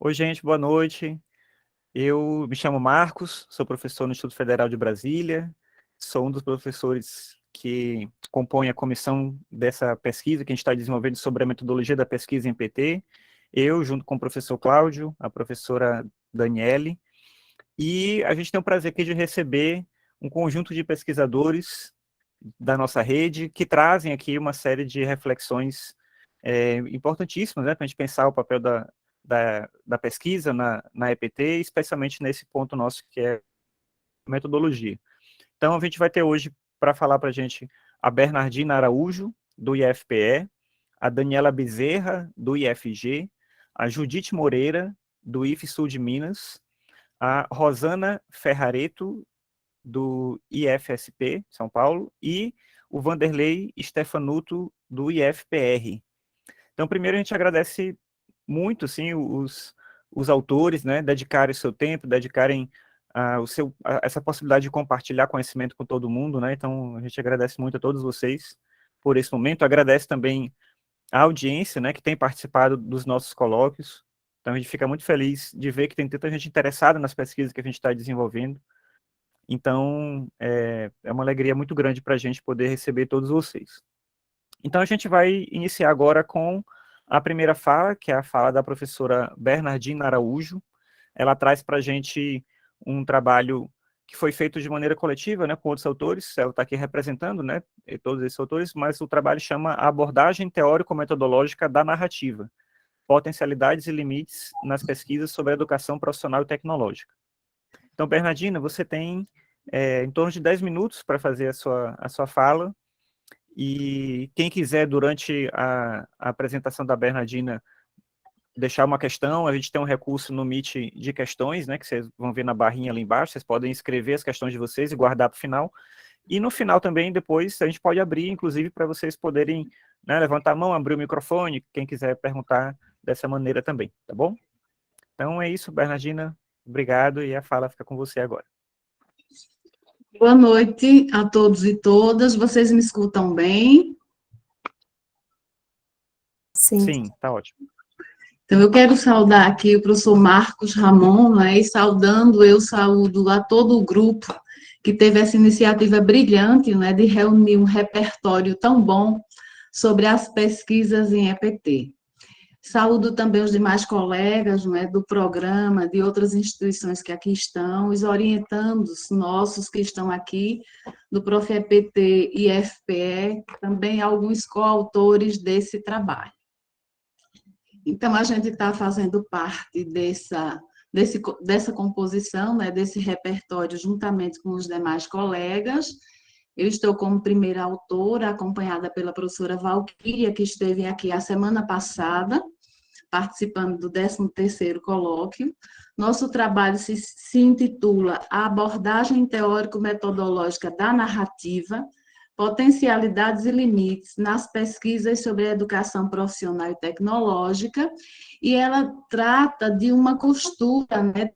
Oi, gente, boa noite. Eu me chamo Marcos, sou professor no Instituto Federal de Brasília, sou um dos professores que compõem a comissão dessa pesquisa que a gente está desenvolvendo sobre a metodologia da pesquisa em PT. Eu, junto com o professor Cláudio, a professora Daniele, e a gente tem o prazer aqui de receber um conjunto de pesquisadores da nossa rede que trazem aqui uma série de reflexões importantíssimas, né, para a gente pensar o papel da pesquisa na EPT, especialmente nesse ponto nosso que é metodologia. Então, a gente vai ter hoje, para falar para a gente, a Bernardina Araújo, do IFPE, a Daniela Bezerra, do IFG, a Judite Moreira, do IF Sul de Minas, a Rosana Ferrareto, do IFSP, São Paulo, e o Vanderlei Stefanuto, do IFPR. Então, primeiro, a gente agradece muito, sim, os autores, né, dedicarem o seu tempo, dedicarem essa possibilidade de compartilhar conhecimento com todo mundo, né, então a gente agradece muito a todos vocês por esse momento, agradece também a audiência, né, que tem participado dos nossos colóquios, então a gente fica muito feliz de ver que tem tanta gente interessada nas pesquisas que a gente está desenvolvendo, então é uma alegria muito grande para a gente poder receber todos vocês. Então, a gente vai iniciar agora com a primeira fala, que é a fala da professora Bernardina Araújo. Ela traz para a gente um trabalho que foi feito de maneira coletiva, né, com outros autores, ela está aqui representando, né, todos esses autores, mas o trabalho chama A Abordagem Teórico-Metodológica da Narrativa, Potencialidades e Limites nas Pesquisas sobre a Educação Profissional e Tecnológica. Então, Bernardina, você tem em torno de 10 minutos para fazer a sua fala, e quem quiser, durante a apresentação da Bernardina, deixar uma questão, a gente tem um recurso no Meet de questões, né, que vocês vão ver na barrinha ali embaixo, vocês podem escrever as questões de vocês e guardar para o final, e no final também, depois, a gente pode abrir, inclusive, para vocês poderem, né, levantar a mão, abrir o microfone, quem quiser perguntar dessa maneira também, tá bom? Então é isso, Bernardina, obrigado, e a fala fica com você agora. Boa noite a todos e todas. Vocês me escutam bem? Sim, tá ótimo. Então, eu quero saudar aqui o professor Marcos Ramon, né, e eu saúdo a todo o grupo que teve essa iniciativa brilhante, né, de reunir um repertório tão bom sobre as pesquisas em EPT. Saúdo também os demais colegas, né, do programa, de outras instituições que aqui estão, os orientandos nossos que estão aqui, do Prof.EPT e FPE, também alguns coautores desse trabalho. Então, a gente está fazendo parte dessa composição, né, desse repertório, juntamente com os demais colegas. Eu estou como primeira autora, acompanhada pela professora Valquíria, que esteve aqui a semana passada, participando do 13º colóquio. Nosso trabalho se intitula A Abordagem Teórico-Metodológica da Narrativa, Potencialidades e Limites nas Pesquisas sobre a Educação Profissional e Tecnológica, e ela trata de uma costura, né,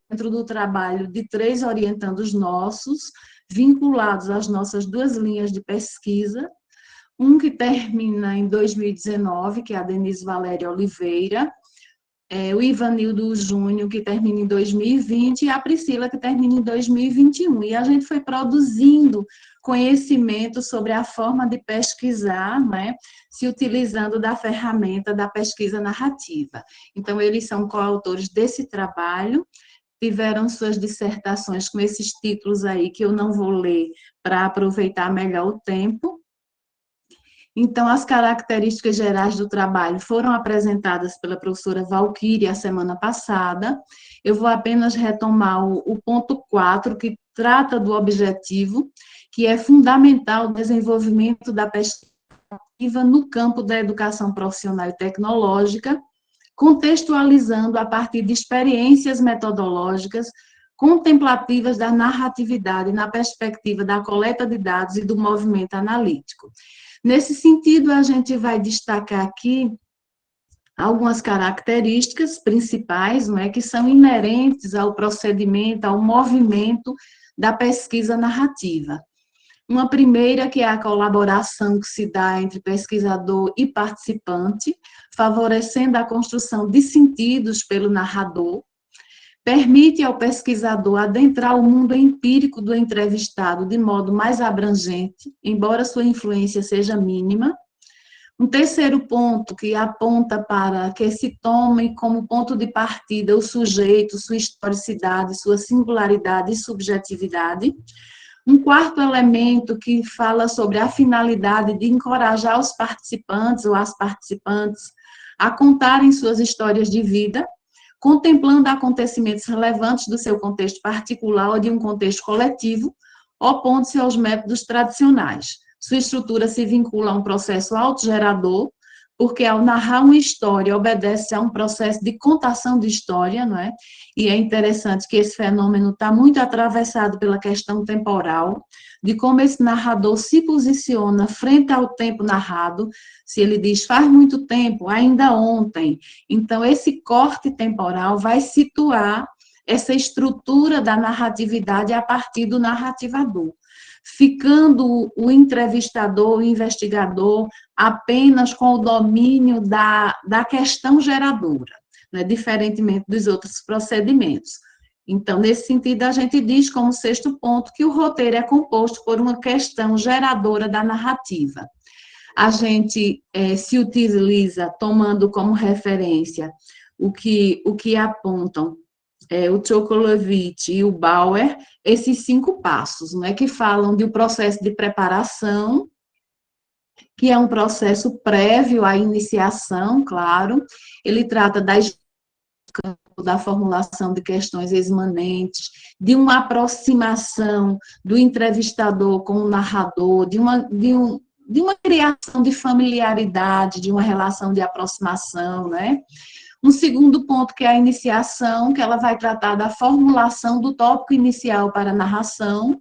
dentro do trabalho de 3 orientandos nossos, vinculados às nossas 2 linhas de pesquisa, um que termina em 2019, que é a Denise Valéria Oliveira, o Ivanildo Júnior, que termina em 2020, e a Priscila, que termina em 2021. E a gente foi produzindo conhecimento sobre a forma de pesquisar, né, se utilizando da ferramenta da pesquisa narrativa. Então, eles são coautores desse trabalho, tiveram suas dissertações com esses títulos aí, que eu não vou ler para aproveitar melhor o tempo. Então, as características gerais do trabalho foram apresentadas pela professora Valquíria a semana passada. Eu vou apenas retomar o ponto 4, que trata do objetivo, que é fundamental o desenvolvimento da pesquisa no campo da educação profissional e tecnológica, contextualizando a partir de experiências metodológicas contemplativas da narratividade na perspectiva da coleta de dados e do movimento analítico. Nesse sentido, a gente vai destacar aqui algumas características principais, não é, que são inerentes ao procedimento, ao movimento da pesquisa narrativa. Uma primeira, que é a colaboração que se dá entre pesquisador e participante, favorecendo a construção de sentidos pelo narrador, permite ao pesquisador adentrar o mundo empírico do entrevistado de modo mais abrangente, embora sua influência seja mínima. Um terceiro ponto que aponta para que se tome como ponto de partida o sujeito, sua historicidade, sua singularidade e subjetividade. Um quarto elemento que fala sobre a finalidade de encorajar os participantes ou as participantes a contarem suas histórias de vida, contemplando acontecimentos relevantes do seu contexto particular ou de um contexto coletivo, opondo-se aos métodos tradicionais. Sua estrutura se vincula a um processo autogerador, porque ao narrar uma história, obedece a um processo de contação de história, não é? E é interessante que esse fenômeno está muito atravessado pela questão temporal, de como esse narrador se posiciona frente ao tempo narrado, se ele diz faz muito tempo, ainda ontem. Então, esse corte temporal vai situar essa estrutura da narratividade a partir do narrativador, ficando o entrevistador, o investigador, apenas com o domínio da questão geradora, né, diferentemente dos outros procedimentos. Então, nesse sentido, a gente diz como sexto ponto que o roteiro é composto por uma questão geradora da narrativa. A gente se utiliza, tomando como referência o que apontam o Chocolovitch e o Bauer, esses 5 passos, né, que falam do processo de preparação, que é um processo prévio à iniciação, claro. Ele trata da formulação de questões exmanentes, de uma aproximação do entrevistador com o narrador, de uma criação de familiaridade, de uma relação de aproximação, né? Um segundo ponto, que é a iniciação, que ela vai tratar da formulação do tópico inicial para a narração.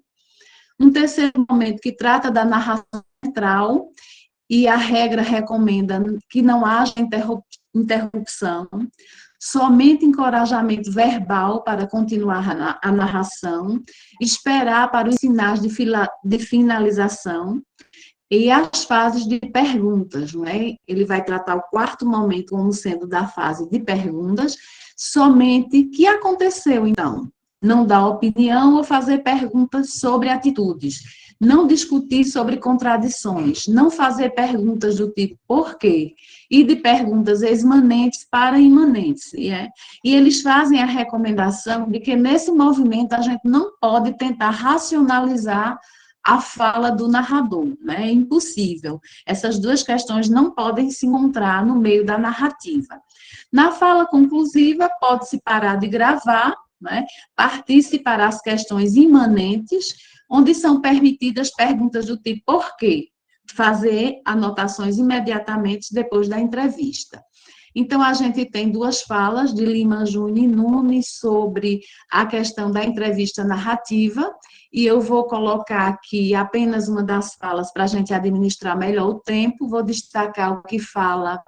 Um terceiro momento, que trata da narração central, e a regra recomenda que não haja interrupção, somente encorajamento verbal para continuar a narração, esperar para os sinais de finalização, e as fases de perguntas, não é? Ele vai tratar o quarto momento como sendo da fase de perguntas, somente o que aconteceu, então? Não dar opinião ou fazer perguntas sobre atitudes, não discutir sobre contradições, não fazer perguntas do tipo por quê? E de perguntas exmanentes para imanentes. E eles fazem a recomendação de que nesse movimento a gente não pode tentar racionalizar a fala do narrador, né? É impossível. Essas duas questões não podem se encontrar no meio da narrativa. Na fala conclusiva, pode-se parar de gravar, né? Partir-se para as questões imanentes, onde são permitidas perguntas do tipo por quê? Fazer anotações imediatamente depois da entrevista. Então, a gente tem 2 falas de Lima Júnior e Nunes sobre a questão da entrevista narrativa, e eu vou colocar aqui apenas uma das falas para a gente administrar melhor o tempo. Vou destacar o que fala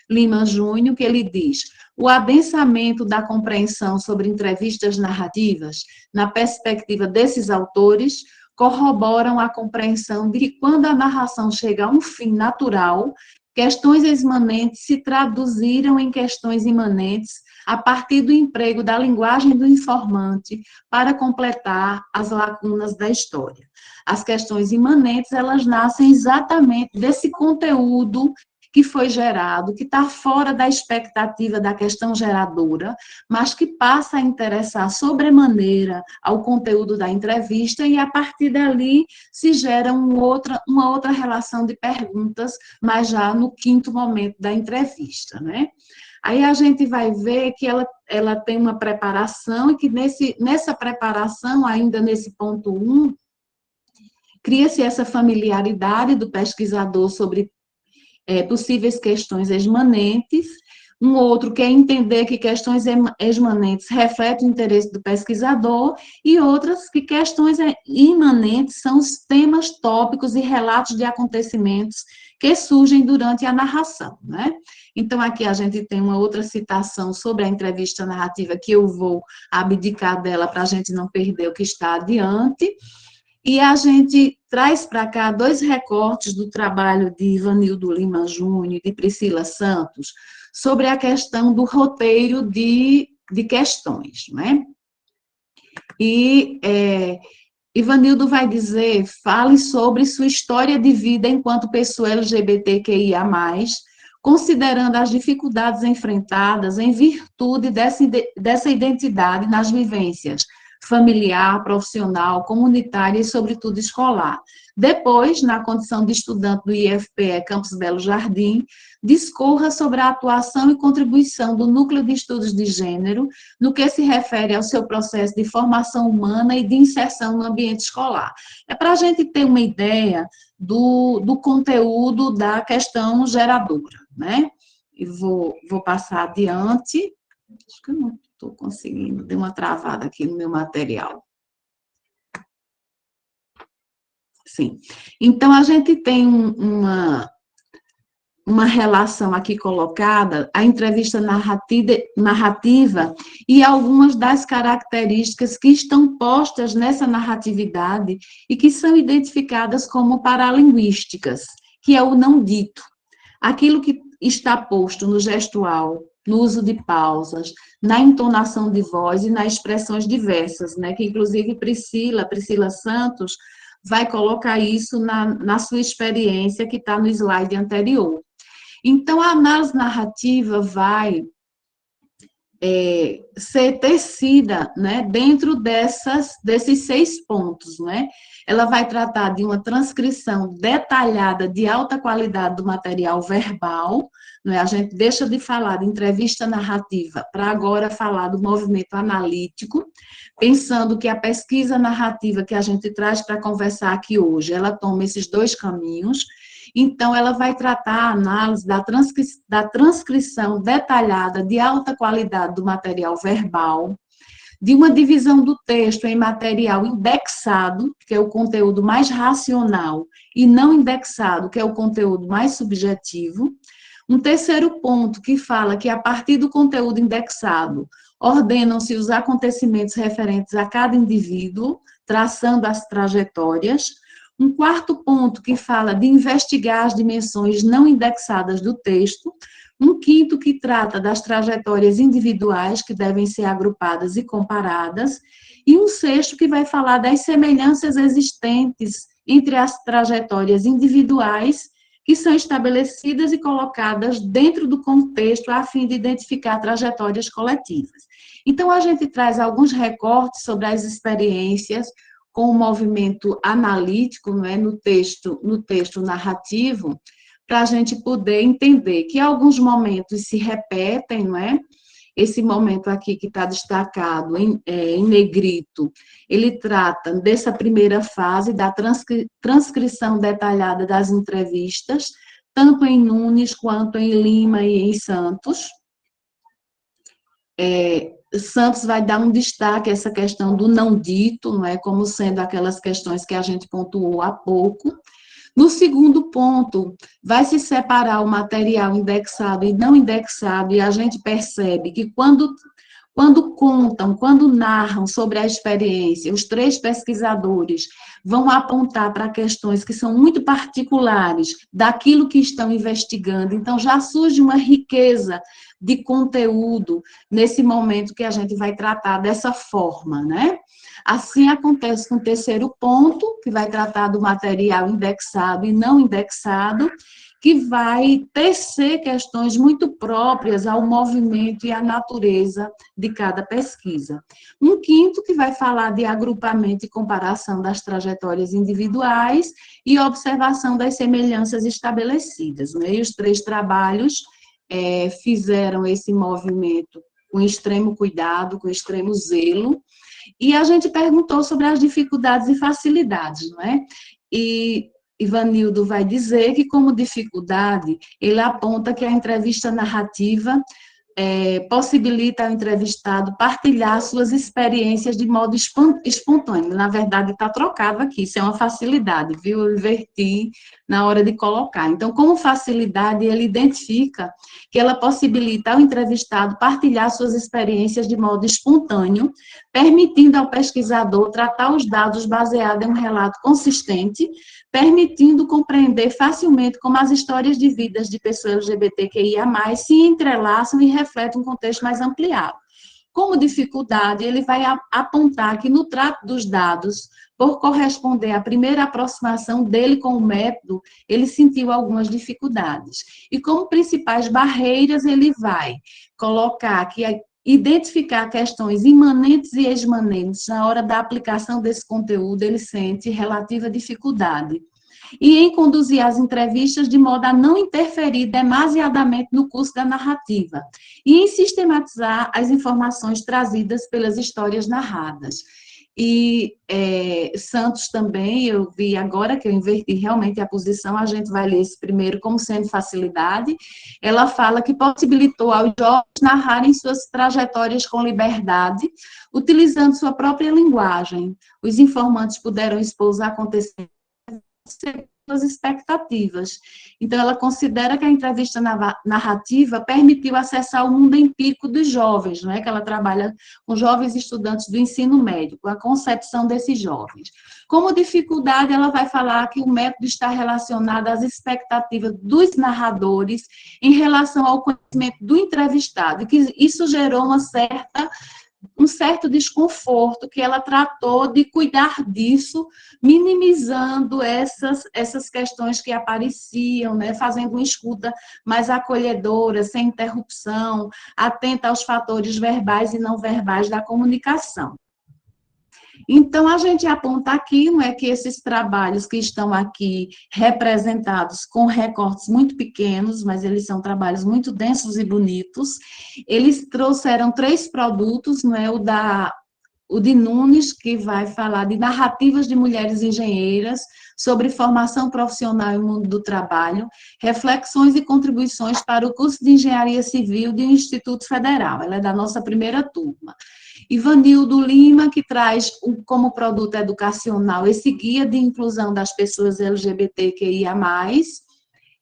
Lima Júnior, que ele diz: o adensamento da compreensão sobre entrevistas narrativas, na perspectiva desses autores, corroboram a compreensão de que quando a narração chega a um fim natural, questões exmanentes se traduziram em questões imanentes a partir do emprego da linguagem do informante para completar as lacunas da história. As questões imanentes, elas nascem exatamente desse conteúdo que foi gerado, que está fora da expectativa da questão geradora, mas que passa a interessar sobremaneira ao conteúdo da entrevista, e a partir dali se gera uma outra relação de perguntas, mas já no quinto momento da entrevista, né? Aí a gente vai ver que ela tem uma preparação, e que nessa preparação, ainda nesse ponto 1, cria-se essa familiaridade do pesquisador sobre possíveis questões exmanentes. Um outro quer entender que questões exmanentes refletem o interesse do pesquisador, e outras que questões imanentes são os temas, tópicos e relatos de acontecimentos que surgem durante a narração, né? Então, aqui a gente tem uma outra citação sobre a entrevista narrativa, que eu vou abdicar dela para a gente não perder o que está adiante. E a gente traz para cá 2 recortes do trabalho de Ivanildo Lima Júnior e de Priscila Santos sobre a questão do roteiro de questões, né? E Ivanildo vai dizer, fale sobre sua história de vida enquanto pessoa LGBTQIA+, considerando as dificuldades enfrentadas em virtude dessa identidade nas vivências familiar, profissional, comunitária e, sobretudo, escolar. Depois, na condição de estudante do IFPE Campus Belo Jardim, discorra sobre a atuação e contribuição do Núcleo de Estudos de Gênero no que se refere ao seu processo de formação humana e de inserção no ambiente escolar. É para a gente ter uma ideia do conteúdo da questão geradora, né? E vou passar adiante. Acho que eu não estou conseguindo, deu uma travada aqui no meu material. Sim. Então, a gente tem uma relação aqui colocada, a entrevista narrativa e algumas das características que estão postas nessa narratividade e que são identificadas como paralinguísticas, que é o não dito. Aquilo que está posto no gestual, no uso de pausas, na entonação de voz e nas expressões diversas, né? Que inclusive Priscila Santos, vai colocar isso na sua experiência que está no slide anterior. Então, a análise narrativa vai ser tecida, né, dentro desses 6 pontos, né? Ela vai tratar de uma transcrição detalhada de alta qualidade do material verbal, né? A gente deixa de falar de entrevista narrativa para agora falar do movimento analítico, pensando que a pesquisa narrativa que a gente traz para conversar aqui hoje, ela toma esses 2 caminhos. Então, ela vai tratar a análise da transcrição detalhada de alta qualidade do material verbal, de uma divisão do texto em material indexado, que é o conteúdo mais racional, e não indexado, que é o conteúdo mais subjetivo. Um terceiro ponto que fala que, a partir do conteúdo indexado, ordenam-se os acontecimentos referentes a cada indivíduo, traçando as trajetórias. Um quarto ponto que fala de investigar as dimensões não indexadas do texto. Um quinto que trata das trajetórias individuais que devem ser agrupadas e comparadas. E um sexto que vai falar das semelhanças existentes entre as trajetórias individuais que são estabelecidas e colocadas dentro do contexto a fim de identificar trajetórias coletivas. Então, a gente traz alguns recortes sobre as experiências com o movimento analítico, não é, no texto narrativo, para a gente poder entender que alguns momentos se repetem, não é? Esse momento aqui que está destacado em negrito, ele trata dessa primeira fase da transcrição detalhada das entrevistas, tanto em Nunes quanto em Lima e em Santos. Santos vai dar um destaque a essa questão do não dito, não é, como sendo aquelas questões que a gente pontuou há pouco. No segundo ponto, vai se separar o material indexado e não indexado, e a gente percebe que quando contam, quando narram sobre a experiência, os 3 pesquisadores vão apontar para questões que são muito particulares daquilo que estão investigando, então já surge uma riqueza de conteúdo nesse momento que a gente vai tratar dessa forma, né? Assim acontece com o terceiro ponto, que vai tratar do material indexado e não indexado, que vai tecer questões muito próprias ao movimento e à natureza de cada pesquisa. Um quinto, que vai falar de agrupamento e comparação das trajetórias individuais e observação das semelhanças estabelecidas, né? E os 3 trabalhos fizeram esse movimento com extremo cuidado, com extremo zelo, e a gente perguntou sobre as dificuldades e facilidades, não é? E Ivanildo vai dizer que, como dificuldade, ele aponta que a entrevista narrativa possibilita ao entrevistado partilhar suas experiências de modo espontâneo. Na verdade, está trocado aqui, isso é uma facilidade, viu? Eu inverti na hora de colocar. Então, como facilidade, ele identifica que ela possibilita ao entrevistado partilhar suas experiências de modo espontâneo, permitindo ao pesquisador tratar os dados baseados em um relato consistente, permitindo compreender facilmente como as histórias de vidas de pessoas LGBTQIA+, se entrelaçam e refletem um contexto mais ampliado. Como dificuldade, ele vai apontar que no trato dos dados, por corresponder à primeira aproximação dele com o método, ele sentiu algumas dificuldades. E como principais barreiras, ele vai colocar que identificar questões imanentes e exmanentes na hora da aplicação desse conteúdo, ele sente relativa dificuldade. E em conduzir as entrevistas de modo a não interferir demasiadamente no curso da narrativa. E em sistematizar as informações trazidas pelas histórias narradas. E Santos também, eu vi agora que eu inverti realmente a posição, a gente vai ler esse primeiro como sendo facilidade. Ela fala que possibilitou aos jovens narrarem suas trajetórias com liberdade, utilizando sua própria linguagem. Os informantes puderam expor os acontecimentos suas expectativas. Então, ela considera que a entrevista narrativa permitiu acessar o mundo empírico dos jovens, não é? Que ela trabalha com jovens estudantes do ensino médio, com a concepção desses jovens. Como dificuldade, ela vai falar que o método está relacionado às expectativas dos narradores em relação ao conhecimento do entrevistado, e que isso gerou um certo desconforto, que ela tratou de cuidar disso, minimizando essas questões que apareciam, né, fazendo uma escuta mais acolhedora, sem interrupção, atenta aos fatores verbais e não verbais da comunicação. Então, a gente aponta aqui, não é, que esses trabalhos que estão aqui representados com recortes muito pequenos, mas eles são trabalhos muito densos e bonitos, eles trouxeram 3 produtos, não é, o de Nunes, que vai falar de narrativas de mulheres engenheiras, sobre formação profissional e mundo do trabalho, reflexões e contribuições para o curso de Engenharia Civil do Instituto Federal, ela é da nossa primeira turma. Ivanildo Lima, que traz como produto educacional esse guia de inclusão das pessoas LGBTQIA+,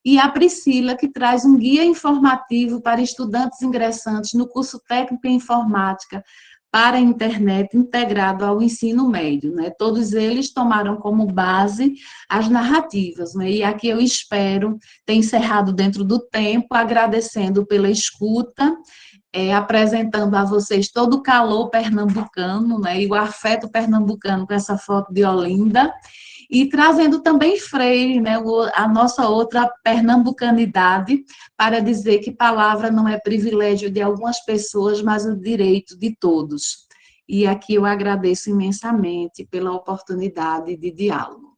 e a Priscila, que traz um guia informativo para estudantes ingressantes no curso técnico em informática para a internet integrado ao ensino médio, né? Todos eles tomaram como base as narrativas, né? E aqui eu espero ter encerrado dentro do tempo, agradecendo pela escuta, apresentando a vocês todo o calor pernambucano, né? E o afeto pernambucano com essa foto de Olinda, e trazendo também Freire, né, a nossa outra pernambucanidade, para dizer que palavra não é privilégio de algumas pessoas, mas o direito de todos. E aqui eu agradeço imensamente pela oportunidade de diálogo.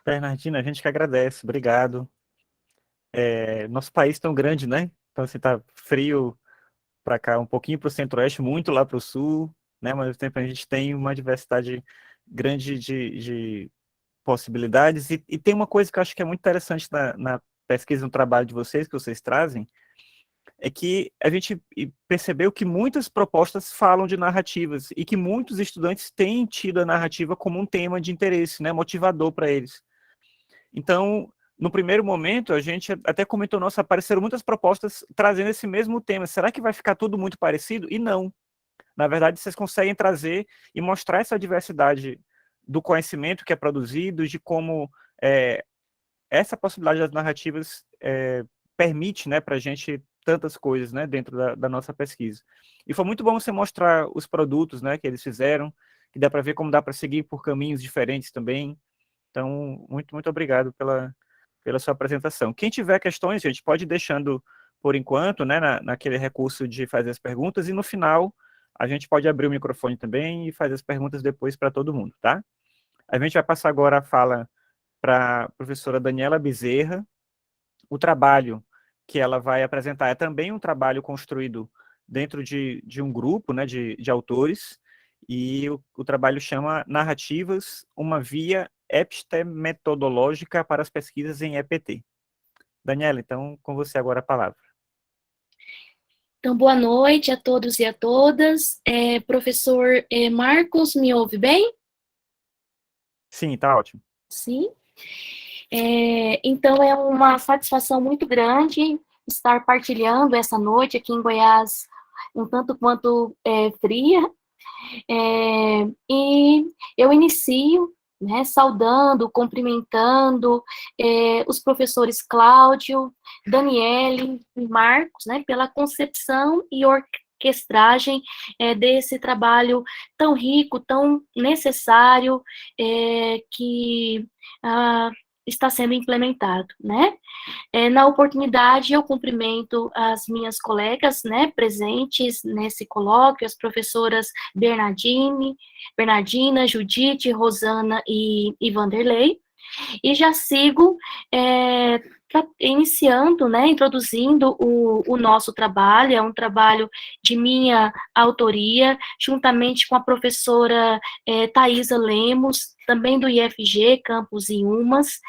Bernardina, a gente que agradece, obrigado. Nosso país tão grande, né? Então, assim, tá frio para cá, um pouquinho para o centro-oeste, muito lá para o sul, né? Mas ao mesmo tempo a gente tem uma diversidade grande de possibilidades. E tem uma coisa que eu acho que é muito interessante na pesquisa, no trabalho de vocês, que vocês trazem, é que a gente percebeu que muitas propostas falam de narrativas e que muitos estudantes têm tido a narrativa como um tema de interesse, né? Motivador para eles. Então, no primeiro momento, a gente até comentou, nossa, apareceram muitas propostas trazendo esse mesmo tema. Será que vai ficar tudo muito parecido? E não. Na verdade, vocês conseguem trazer e mostrar essa diversidade do conhecimento que é produzido, de como essa possibilidade das narrativas permite, né, para a gente tantas coisas, né, dentro da nossa pesquisa. E foi muito bom você mostrar os produtos, né, que eles fizeram, que dá para ver como dá para seguir por caminhos diferentes também. Então, muito, muito obrigado pela sua apresentação. Quem tiver questões, gente, pode ir deixando por enquanto, né, naquele recurso de fazer as perguntas, e no final a gente pode abrir o microfone também e fazer as perguntas depois para todo mundo, tá? A gente vai passar agora a fala para a professora Daniela Bezerra. O trabalho que ela vai apresentar é também um trabalho construído dentro de um grupo, né, de autores, e o trabalho chama Narrativas, uma via epistemetodológica para as pesquisas em EPT. Daniela, então, com você agora a palavra. Então, boa noite a todos e a todas. Professor Marcos, me ouve bem? Sim, tá ótimo. Sim. Então, é uma satisfação muito grande estar partilhando essa noite aqui em Goiás, um tanto quanto fria. E eu inicio, né, saudando, cumprimentando os professores Cláudio, Daniele e Marcos, né, pela concepção e orquestragem desse trabalho tão rico, tão necessário, que ah, está sendo implementado, né? Na oportunidade, eu cumprimento as minhas colegas, né, presentes nesse colóquio, as professoras Bernardina, Judite, Rosana e Vanderlei, e já sigo iniciando, né, introduzindo o nosso trabalho. É um trabalho de minha autoria, juntamente com a professora Thaisa Lemos, também do IFG, Campus Inhumas,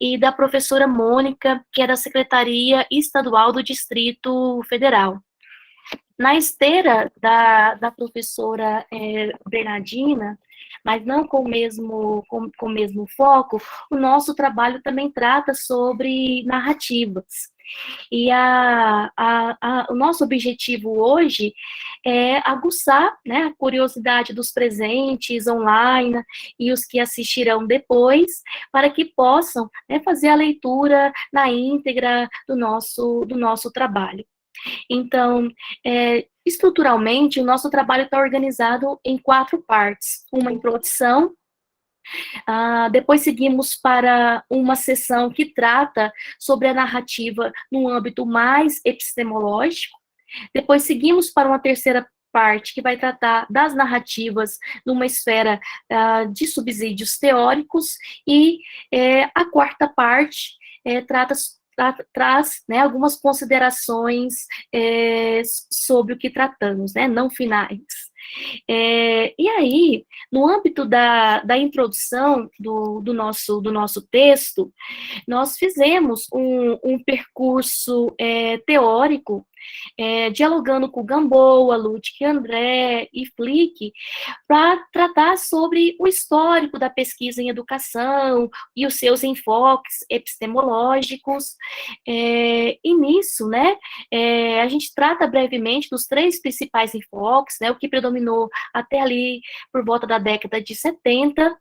e da professora Mônica, que é da Secretaria Estadual do Distrito Federal. Na esteira da professora Bernardina, mas não com o mesmo foco, o nosso trabalho também trata sobre narrativas. E o nosso objetivo hoje é aguçar, né, a curiosidade dos presentes online e os que assistirão depois, para que possam, né, fazer a leitura na íntegra do nosso trabalho. Então, estruturalmente, o nosso trabalho está organizado em 4 partes. Uma introdução, depois seguimos para uma sessão que trata sobre a narrativa no âmbito mais epistemológico. Depois seguimos para uma terceira parte, que vai tratar das narrativas numa esfera de subsídios teóricos, e a quarta parte traz, né, algumas considerações sobre o que tratamos, né, não finais. E aí, no âmbito da introdução do nosso texto, nós fizemos um percurso teórico, dialogando com Gamboa, Ludwig André e Flick, para tratar sobre o histórico da pesquisa em educação e os seus enfoques epistemológicos. E nisso, né, a gente trata brevemente dos 3 principais enfoques, né, o que predominou até ali por volta da década de 70,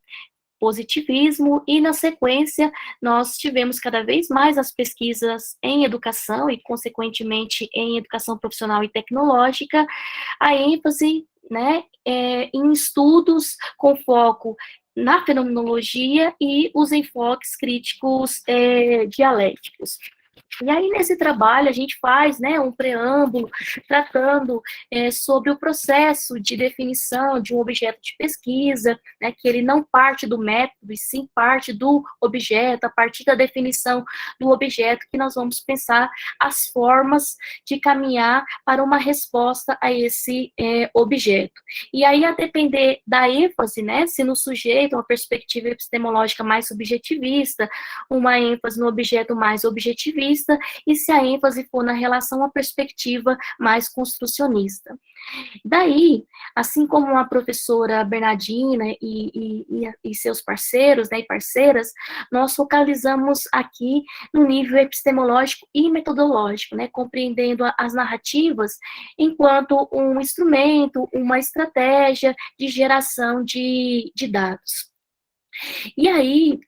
positivismo, e na sequência nós tivemos cada vez mais as pesquisas em educação e, consequentemente, em educação profissional e tecnológica, a ênfase, né, em estudos com foco na fenomenologia e os enfoques críticos dialéticos. E aí, nesse trabalho, a gente faz, né, um preâmbulo tratando sobre o processo de definição de um objeto de pesquisa, né, que ele não parte do método, e sim parte do objeto. A partir da definição do objeto que nós vamos pensar as formas de caminhar para uma resposta a esse objeto. E aí, a depender da ênfase, né, se no sujeito uma perspectiva epistemológica mais subjetivista, uma ênfase no objeto mais objetivista, e se a ênfase for na relação à perspectiva mais construcionista. Daí, assim como a professora Bernardina e seus parceiros, né, e parceiras, nós focalizamos aqui no nível epistemológico e metodológico, né, compreendendo as narrativas enquanto um instrumento, uma estratégia de geração de dados. E aí,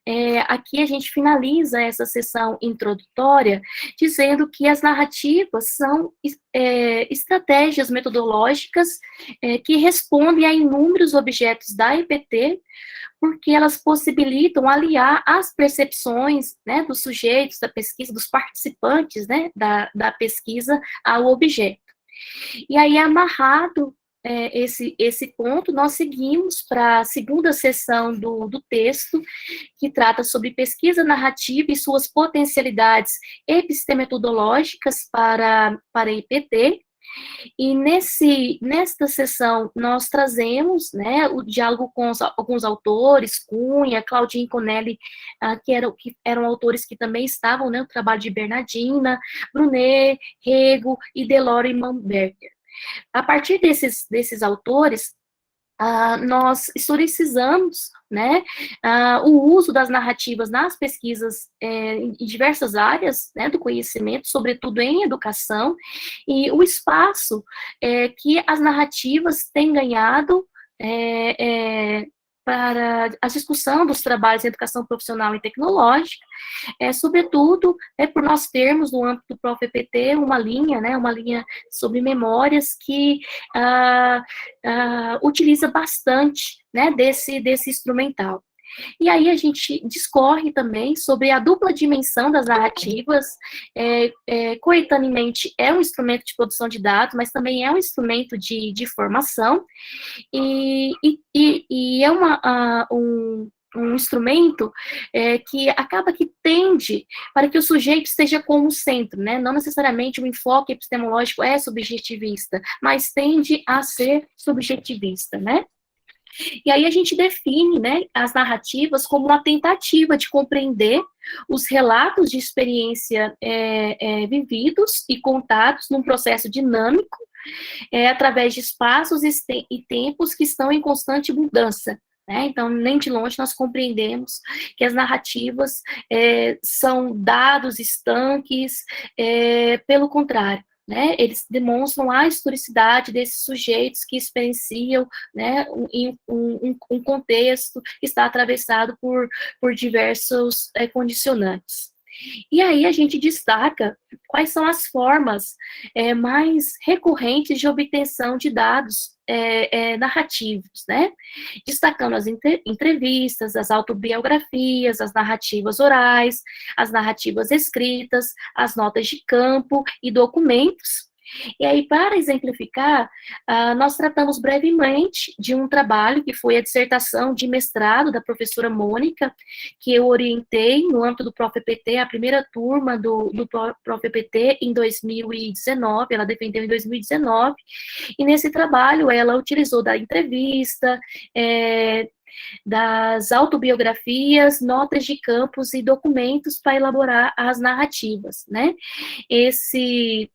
aqui a gente finaliza essa sessão introdutória dizendo que as narrativas são estratégias metodológicas que respondem a inúmeros objetos da IPT, porque elas possibilitam aliar as percepções, né, dos sujeitos da pesquisa, dos participantes, né, da pesquisa ao objeto. E aí, amarrado esse ponto, nós seguimos para a segunda sessão do texto, que trata sobre pesquisa narrativa e suas potencialidades epistemetodológicas para a IPT. E nesta sessão, nós trazemos, né, o diálogo com alguns autores, Cunha, Claudine Conelli, que eram autores que também estavam, né, no trabalho de Bernardina, Brunet, Rego e Delors e Manberger. A partir desses autores, nós historicizamos, né, o uso das narrativas nas pesquisas em diversas áreas, né, do conhecimento, sobretudo em educação, e o espaço que as narrativas têm ganhado para a discussão dos trabalhos em educação profissional e tecnológica, sobretudo, por nós termos, no âmbito do ProfEPT, uma linha sobre memórias que utiliza bastante, né, desse instrumental. E aí a gente discorre também sobre a dupla dimensão das narrativas, coetaneamente é um instrumento de produção de dados, mas também é um instrumento de formação, e é um instrumento que acaba que tende para que o sujeito esteja como centro, né? Não necessariamente o enfoque epistemológico é subjetivista, mas tende a ser subjetivista, né? E aí a gente define, né, as narrativas como uma tentativa de compreender os relatos de experiência vividos e contados num processo dinâmico, através de espaços e tempos que estão em constante mudança. Né? Então, nem de longe nós compreendemos que as narrativas são dados estanques, pelo contrário. Né, eles demonstram a historicidade desses sujeitos que experienciam, né, um contexto que está atravessado por diversos condicionantes. E aí a gente destaca quais são as formas mais recorrentes de obtenção de dados narrativos, né? Destacando as entrevistas, as autobiografias, as narrativas orais, as narrativas escritas, as notas de campo e documentos. E aí, para exemplificar, nós tratamos brevemente de um trabalho que foi a dissertação de mestrado da professora Mônica, que eu orientei no âmbito do ProfEPT, a primeira turma do ProfEPT em 2019, ela defendeu em 2019, e nesse trabalho ela utilizou da entrevista, das autobiografias, notas de campos e documentos para elaborar as narrativas, né? Esse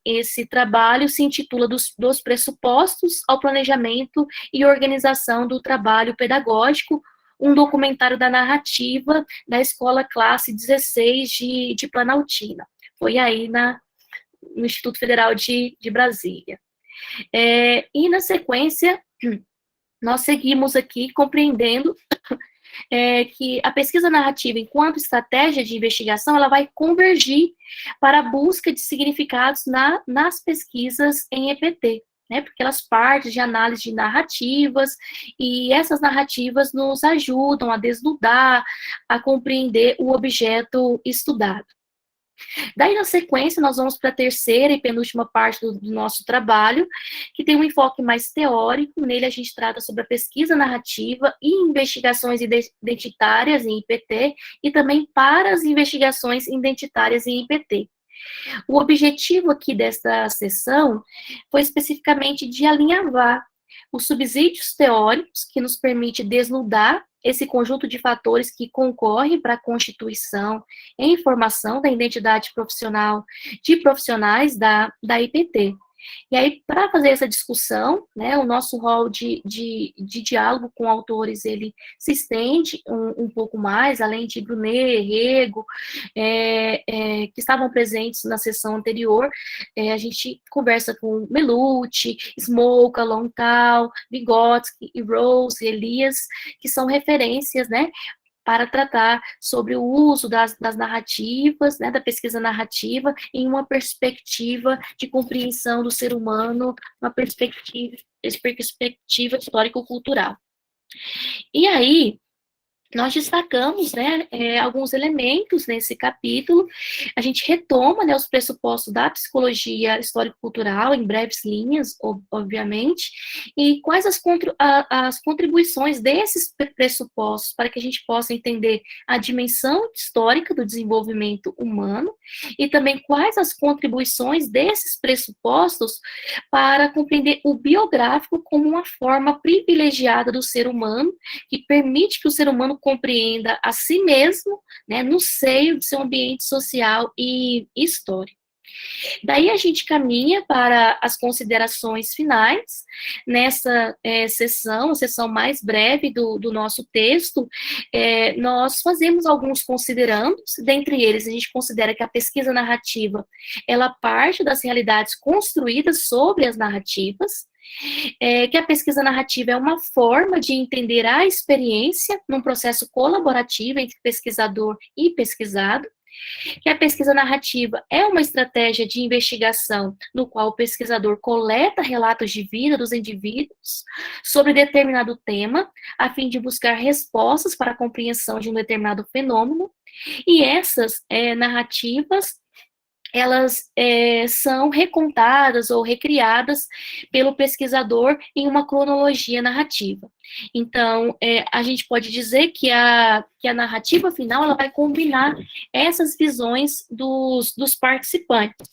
trabalho se intitula dos pressupostos ao planejamento e organização do trabalho pedagógico, um documentário da narrativa da Escola Classe 16 de Planaltina. Foi aí no Instituto Federal de Brasília. E na sequência, nós seguimos aqui compreendendo que a pesquisa narrativa, enquanto estratégia de investigação, ela vai convergir para a busca de significados nas pesquisas em EPT, né, porque elas partem de análise de narrativas, e essas narrativas nos ajudam a desnudar, a compreender o objeto estudado. Daí, na sequência, nós vamos para a terceira e penúltima parte do nosso trabalho, que tem um enfoque mais teórico. Nele, a gente trata sobre a pesquisa narrativa e investigações identitárias em IPT, e também para as investigações identitárias em IPT. O objetivo aqui desta sessão foi especificamente de alinhavar os subsídios teóricos que nos permite desnudar esse conjunto de fatores que concorrem para a constituição e formação da identidade profissional de profissionais da IPT. E aí, para fazer essa discussão, né, o nosso rol de diálogo com autores, ele se estende um pouco mais, além de Brunet, Rego, que estavam presentes na sessão anterior, a gente conversa com Melucci, Smolka, Lontal, Vygotsky, Rose, Elias, que são referências, né, para tratar sobre o uso das narrativas, né, da pesquisa narrativa, em uma perspectiva de compreensão do ser humano, uma perspectiva histórico-cultural. E aí, nós destacamos, né, alguns elementos nesse capítulo. A gente retoma, né, os pressupostos da psicologia histórico-cultural, em breves linhas, obviamente, e quais as contribuições desses pressupostos para que a gente possa entender a dimensão histórica do desenvolvimento humano, e também quais as contribuições desses pressupostos para compreender o biográfico como uma forma privilegiada do ser humano, que permite que o ser humano compreenda a si mesmo, né, no seio de seu ambiente social e histórico. Daí a gente caminha para as considerações finais, nessa sessão, a sessão mais breve do nosso texto. Nós fazemos alguns considerandos, dentre eles a gente considera que a pesquisa narrativa, ela parte das realidades construídas sobre as narrativas, que a pesquisa narrativa é uma forma de entender a experiência num processo colaborativo entre pesquisador e pesquisado, que a pesquisa narrativa é uma estratégia de investigação no qual o pesquisador coleta relatos de vida dos indivíduos sobre determinado tema, a fim de buscar respostas para a compreensão de um determinado fenômeno, e essas narrativas, elas são recontadas ou recriadas pelo pesquisador em uma cronologia narrativa. Então, a gente pode dizer que a narrativa final, ela vai combinar essas visões dos participantes.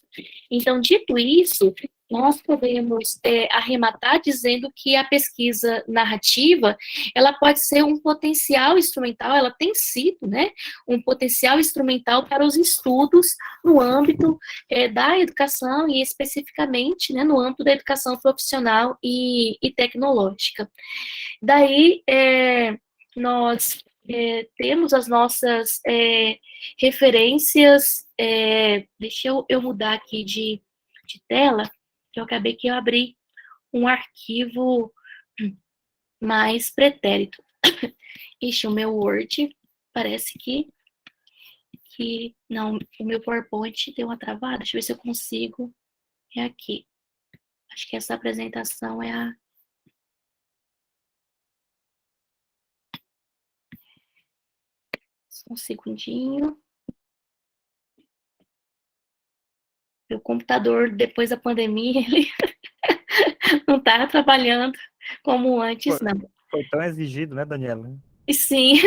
Então, dito isso, nós podemos arrematar dizendo que a pesquisa narrativa, ela pode ser um potencial instrumental, ela tem sido, né, um potencial instrumental para os estudos no âmbito da educação e especificamente, né, no âmbito da educação profissional e tecnológica. Daí, nós temos as nossas referências, deixa eu mudar aqui de tela, que eu acabei que eu abri um arquivo mais pretérito. Ixi, o meu Word parece que não, o meu PowerPoint deu uma travada, deixa eu ver se eu consigo, é aqui. Acho que essa apresentação é a... Só um segundinho. Meu computador, depois da pandemia, ele não está trabalhando como antes, não. Foi tão exigido, né, Daniela? E sim,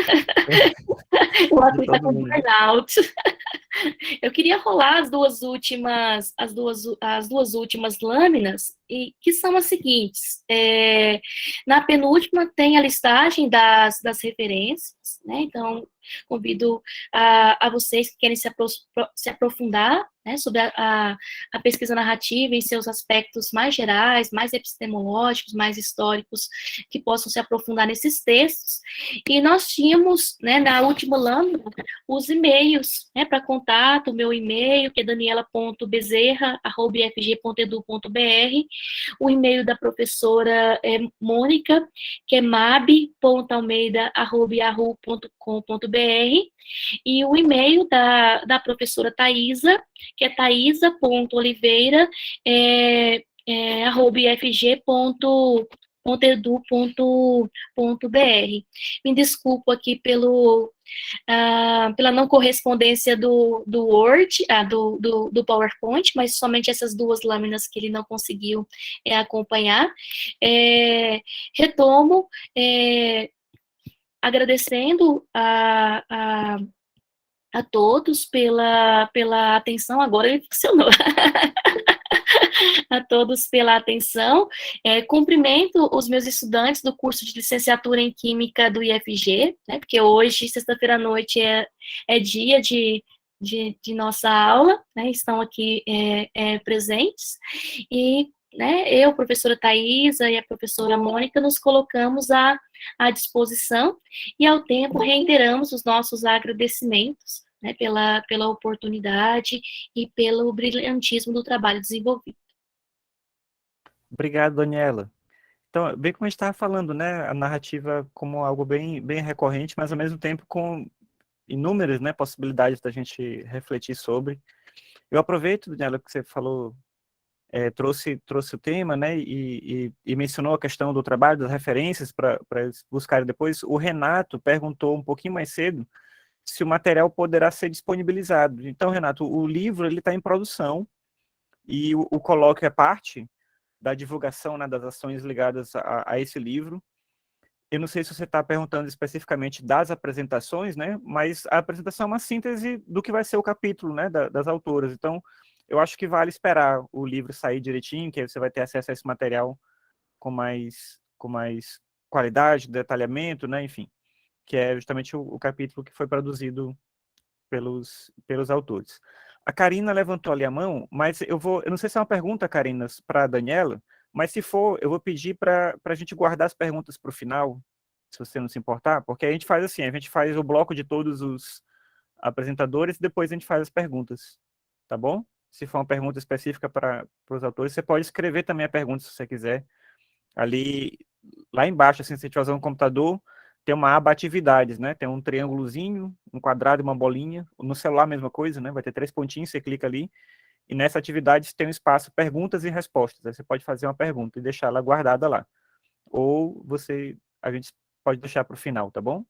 eu acho que está com burnout. Eu queria rolar as duas últimas lâminas, e que são as seguintes. Na penúltima tem a listagem das referências, né? Então, convido a vocês que querem se aprofundar, né, sobre a pesquisa narrativa em seus aspectos mais gerais, mais epistemológicos, mais históricos, que possam se aprofundar nesses textos. E nós tínhamos, né, na última lâmina, os e-mails, né, para contato, o meu e-mail, que é daniela.bezerra@ifg.edu.br, o e-mail da professora Mônica, que é mab.almeida@yahoo.com.br, e o e-mail da professora Thaisa, que é thaisa.oliveira, @ifg.edu.br. Me desculpo aqui pela não correspondência do Word, do PowerPoint, mas somente essas duas lâminas que ele não conseguiu acompanhar. Retomo, agradecendo a todos pela atenção. Agora ele funcionou. A todos pela atenção. Cumprimento os meus estudantes do curso de licenciatura em Química do IFG, né, porque hoje, sexta-feira à noite, é dia de nossa aula, né, estão aqui presentes, e, né, eu, professora Thaisa e a professora Mônica, nos colocamos à disposição, e ao tempo reiteramos os nossos agradecimentos, né, pela oportunidade e pelo brilhantismo do trabalho desenvolvido. Obrigado, Daniela. Então, bem como a gente estava falando, né, a narrativa como algo bem, bem recorrente, mas ao mesmo tempo com inúmeras, né, possibilidades da gente refletir sobre. Eu aproveito, Daniela, que você falou trouxe o tema, né, e mencionou a questão do trabalho, das referências para eles buscarem depois. O Renato perguntou um pouquinho mais cedo se o material poderá ser disponibilizado. Então, Renato, o livro ele está em produção e o colóquio é parte da divulgação, né, das ações ligadas a esse livro. Eu não sei se você está perguntando especificamente das apresentações, né? Mas a apresentação é uma síntese do que vai ser o capítulo, né? Das autoras. Então, eu acho que vale esperar o livro sair direitinho, que aí você vai ter acesso a esse material com mais qualidade, detalhamento, né? Enfim, que é justamente o capítulo que foi produzido pelos autores. A Karina levantou ali a mão, mas eu não sei se é uma pergunta, Karina, para a Daniela, mas se for, eu vou pedir para a gente guardar as perguntas para o final, se você não se importar, porque a gente faz assim, a gente faz o bloco de todos os apresentadores e depois a gente faz as perguntas, tá bom? Se for uma pergunta específica para os autores, você pode escrever também a pergunta se você quiser. Ali, lá embaixo, assim, se você estiver usando um computador, tem uma aba atividades, né? Tem um triângulozinho, um quadrado e uma bolinha. No celular, a mesma coisa, né? Vai ter 3 pontinhos, você clica ali. E nessa atividade tem um espaço perguntas e respostas. Aí você pode fazer uma pergunta e deixar ela guardada lá. Ou a gente pode deixar para o final, tá bom?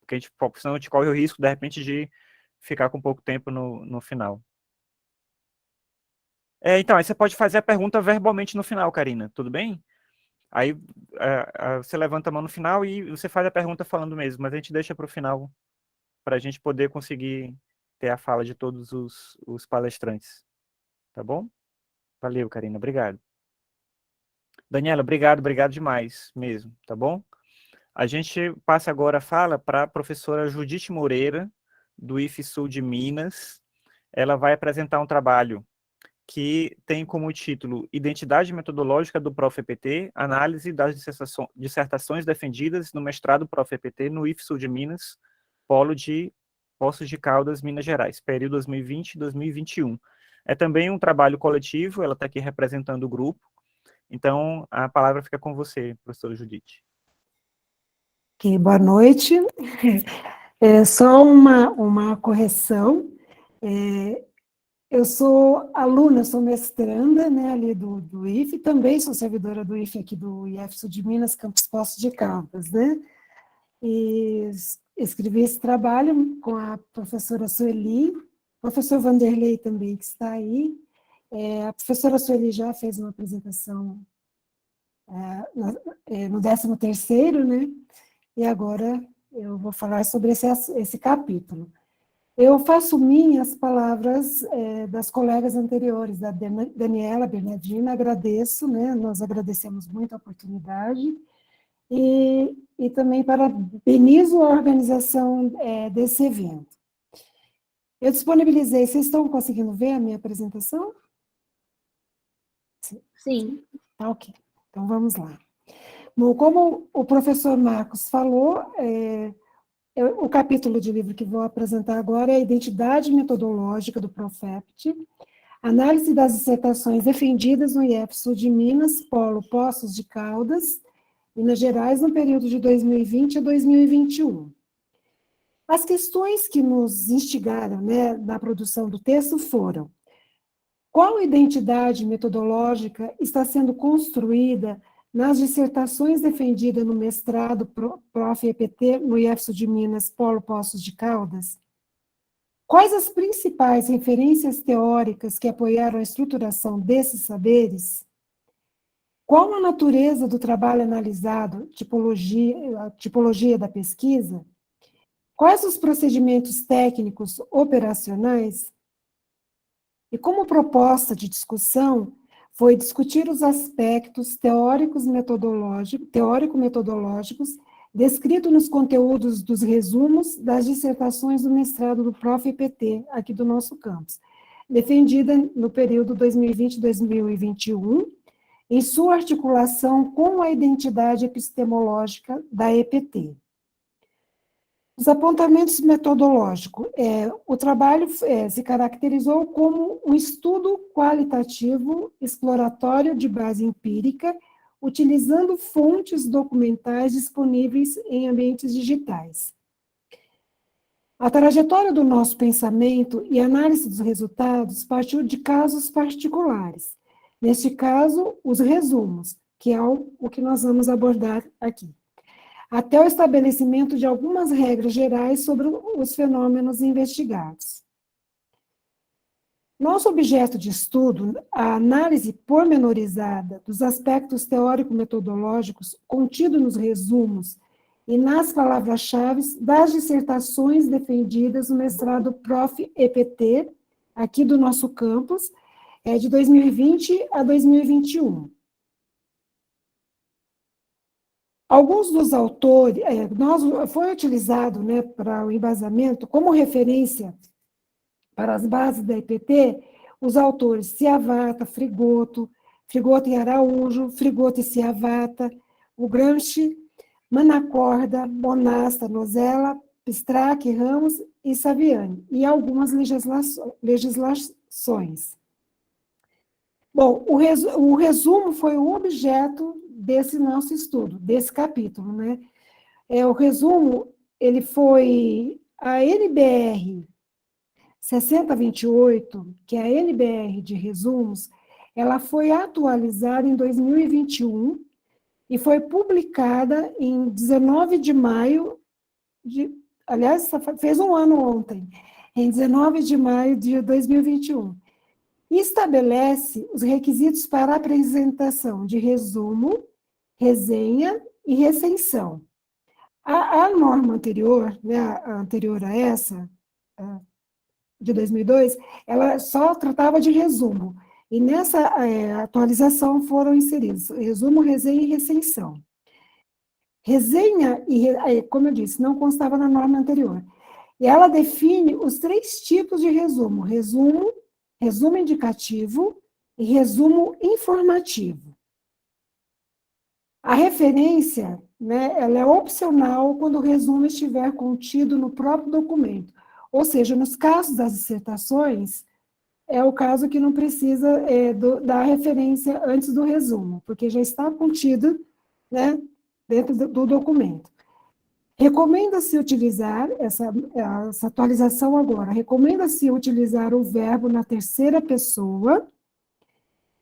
Porque senão a gente corre o risco, de repente, de ficar com pouco tempo no final. Então, aí você pode fazer a pergunta verbalmente no final, Karina, tudo bem? Aí você levanta a mão no final e você faz a pergunta falando mesmo, mas a gente deixa para o final para a gente poder conseguir ter a fala de todos os palestrantes. Tá bom? Valeu, Karina. Obrigado. Daniela, obrigado demais mesmo, tá bom? A gente passa agora a fala para a professora Judite Moreira, do IFSU de Minas. Ela vai apresentar um trabalho que tem como título Identidade Metodológica do Prof.EPT, análise das dissertações defendidas no mestrado Prof.EPT no IFSU de Minas, polo de Poços de Caldas, Minas Gerais, período 2020 e 2021. É também um trabalho coletivo, ela está aqui representando o grupo, então a palavra fica com você, professora Judite. Okay, boa noite. Só uma correção. Eu sou aluna, sou mestranda, né, ali do IFE, também sou servidora do IFE aqui do IFSU de Minas, Campus Poços de Caldas, né? E escrevi esse trabalho com a professora Sueli, professor Vanderlei também, que está aí. A professora Sueli já fez uma apresentação no 13º, né? E agora eu vou falar sobre esse capítulo. Eu faço minhas palavras das colegas anteriores, da Daniela Bernardina, agradeço, né? Nós agradecemos muito a oportunidade, e também parabenizo a organização desse evento. Eu disponibilizei, vocês estão conseguindo ver a minha apresentação? Sim. Tá, ok. Então, vamos lá. Bom, como o professor Marcos falou, o capítulo de livro que vou apresentar agora é a Identidade Metodológica do Prof.EPT, análise das dissertações defendidas no IFSU de Minas, polo Poços de Caldas, Minas Gerais, no período de 2020 a 2021. As questões que nos instigaram, né, na produção do texto foram: qual identidade metodológica está sendo construída nas dissertações defendidas no mestrado Prof.EPT no IFSU de Minas, polo Poços de Caldas? Quais as principais referências teóricas que apoiaram a estruturação desses saberes? Qual a natureza do trabalho analisado, a tipologia da pesquisa? Quais os procedimentos técnicos operacionais? E como proposta de discussão, foi discutir os aspectos teórico-metodológicos descritos nos conteúdos dos resumos das dissertações do mestrado do Prof.EPT, aqui do nosso campus, defendida no período 2020-2021, em sua articulação com a identidade epistemológica da EPT. Os apontamentos metodológicos. O trabalho se caracterizou como um estudo qualitativo exploratório de base empírica, utilizando fontes documentais disponíveis em ambientes digitais. A trajetória do nosso pensamento e análise dos resultados partiu de casos particulares, Neste caso, os resumos, que é o que nós vamos abordar aqui, até o estabelecimento de algumas regras gerais sobre os fenômenos investigados. Nosso objeto de estudo, a análise pormenorizada dos aspectos teórico-metodológicos contidos nos resumos e nas palavras-chave das dissertações defendidas no mestrado Prof. EPT, aqui do nosso campus, de 2020 a 2021. Alguns dos autores, foi utilizado, né, para o embasamento, como referência para as bases da EPT, os autores Ciavata, Frigoto e Araújo, Frigoto e Ciavata, o Gramsci, Manacorda, Bonasta, Nozella, Pistrac, Ramos e Saviani, e algumas legislações. Bom, o resumo foi o objeto desse nosso estudo, desse capítulo, né? O resumo, ele foi a NBR 6028, que é a NBR de resumos, ela foi atualizada em 2021 e foi publicada em 19 de maio, aliás, fez um ano ontem, em 19 de maio de 2021. E estabelece os requisitos para a apresentação de resumo, resenha e recensão. A norma anterior, né, a anterior a essa, de 2002, ela só tratava de resumo. E nessa atualização foram inseridos resumo, resenha e recensão. Resenha, como eu disse, não constava na norma anterior. E ela define os 3 tipos de resumo: resumo indicativo e resumo informativo. A referência, né, ela é opcional quando o resumo estiver contido no próprio documento. Ou seja, nos casos das dissertações, é o caso que não precisa da referência antes do resumo, porque já está contido, né, dentro do documento. Recomenda-se utilizar, essa atualização agora, recomenda-se utilizar o verbo na terceira pessoa.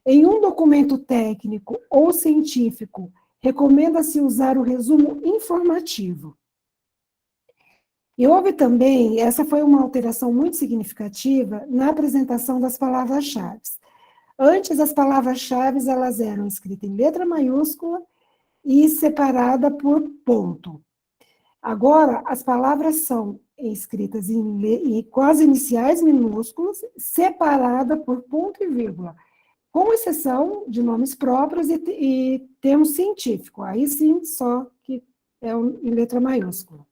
Em um documento técnico ou científico, recomenda-se usar o resumo informativo. E houve também, essa foi uma alteração muito significativa na apresentação das palavras-chave. Antes, as palavras-chave elas eram escritas em letra maiúscula e separada por ponto. Agora, as palavras são escritas com as iniciais minúsculas, separada por ponto e vírgula, com exceção de nomes próprios e termo científico. Aí sim, só que é em letra maiúscula.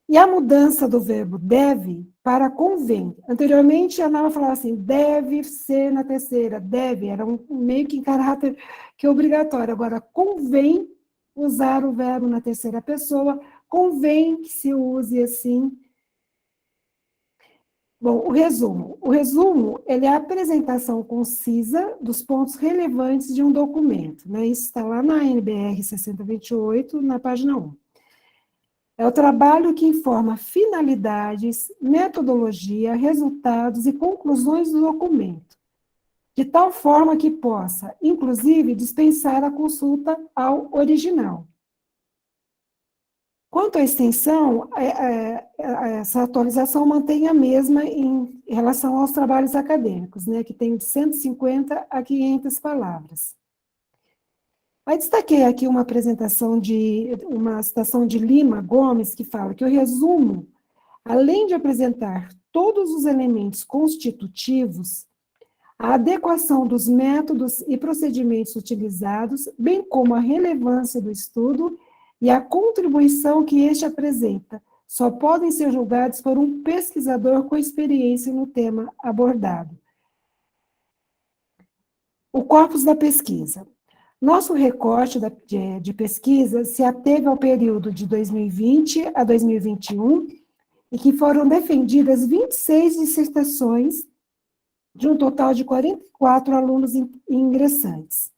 E a mudança do verbo deve para convém. Anteriormente, a norma falava assim, deve ser na terceira, deve, era meio que em caráter que é obrigatório. Agora, convém usar o verbo na terceira pessoa, convém que se use assim. Bom, o resumo. O resumo, ele é a apresentação concisa dos pontos relevantes de um documento, né? Isso está lá na NBR 6028, na página 1. É o trabalho que informa finalidades, metodologia, resultados e conclusões do documento, de tal forma que possa, inclusive, dispensar a consulta ao original. Quanto à extensão, essa atualização mantém a mesma em relação aos trabalhos acadêmicos, né, que tem de 150 a 500 palavras. Aí destaquei aqui uma citação de Lima Gomes, que fala que o resumo, além de apresentar todos os elementos constitutivos, a adequação dos métodos e procedimentos utilizados, bem como a relevância do estudo e a contribuição que este apresenta, só podem ser julgados por um pesquisador com experiência no tema abordado. O corpus da pesquisa. Nosso recorte de pesquisa se ateve ao período de 2020 a 2021, e que foram defendidas 26 dissertações, de um total de 44 alunos ingressantes.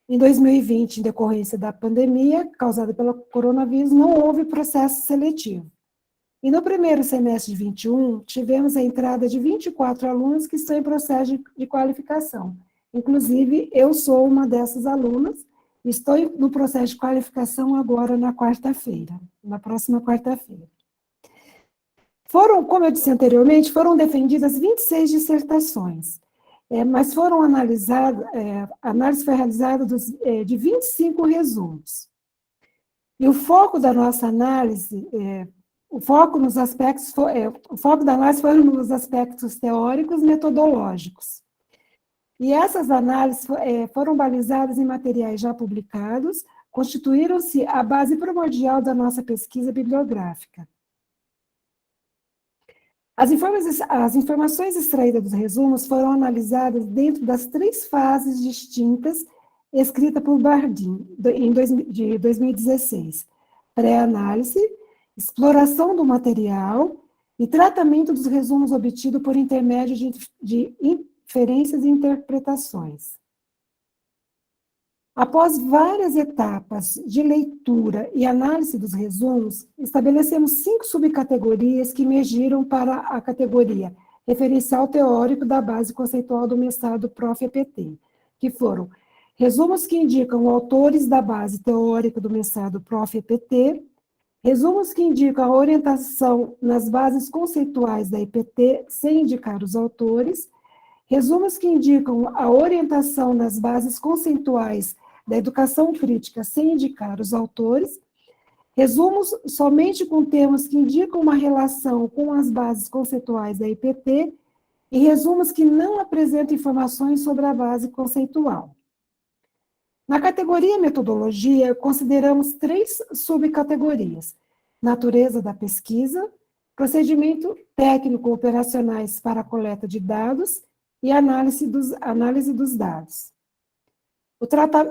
Em 2020, em decorrência da pandemia causada pelo coronavírus, não houve processo seletivo. E no primeiro semestre de 21, tivemos a entrada de 24 alunos que estão em processo de qualificação. Inclusive, eu sou uma dessas alunas, estou no processo de qualificação agora na quarta-feira, na próxima quarta-feira. Como eu disse anteriormente, foram defendidas 26 dissertações, mas foram analisadas, a análise foi realizada de 25 resumos. E o foco da nossa análise, o foco da análise foi nos aspectos teóricos e metodológicos. E essas análises foram balizadas em materiais já publicados, constituíram-se a base primordial da nossa pesquisa bibliográfica. As informações extraídas dos resumos foram analisadas dentro das 3 fases distintas escritas por Bardeen, de 2016. Pré-análise, exploração do material e tratamento dos resumos obtidos por intermédio de inferências e interpretações. Após várias etapas de leitura e análise dos resumos, estabelecemos 5 subcategorias que emergiram para a categoria referencial teórico da base conceitual do mestrado Prof. EPT, que foram resumos que indicam autores da base teórica do mestrado Prof. EPT, resumos que indicam a orientação nas bases conceituais da EPT sem indicar os autores, resumos que indicam a orientação nas bases conceituais da educação crítica sem indicar os autores, resumos somente com termos que indicam uma relação com as bases conceituais da EPT e resumos que não apresentam informações sobre a base conceitual. Na categoria metodologia, consideramos 3 subcategorias: natureza da pesquisa, procedimento técnico operacionais para a coleta de dados e análise dos dados.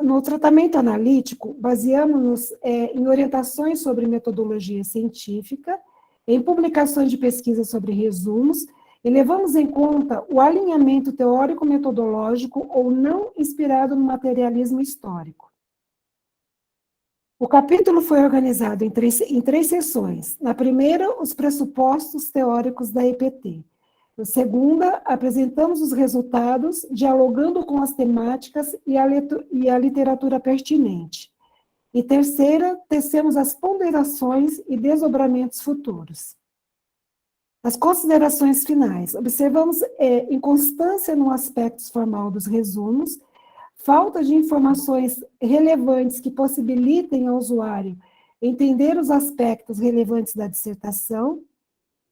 No tratamento analítico, baseamos-nos em orientações sobre metodologia científica, em publicações de pesquisa sobre resumos, e levamos em conta o alinhamento teórico-metodológico ou não inspirado no materialismo histórico. O capítulo foi organizado em três sessões. Na primeira, os pressupostos teóricos da EPT. Na segunda, apresentamos os resultados, dialogando com as temáticas e a literatura pertinente. E terceira, tecemos as ponderações e desdobramentos futuros. As considerações finais. Observamos inconstância no aspecto formal dos resumos, falta de informações relevantes que possibilitem ao usuário entender os aspectos relevantes da dissertação,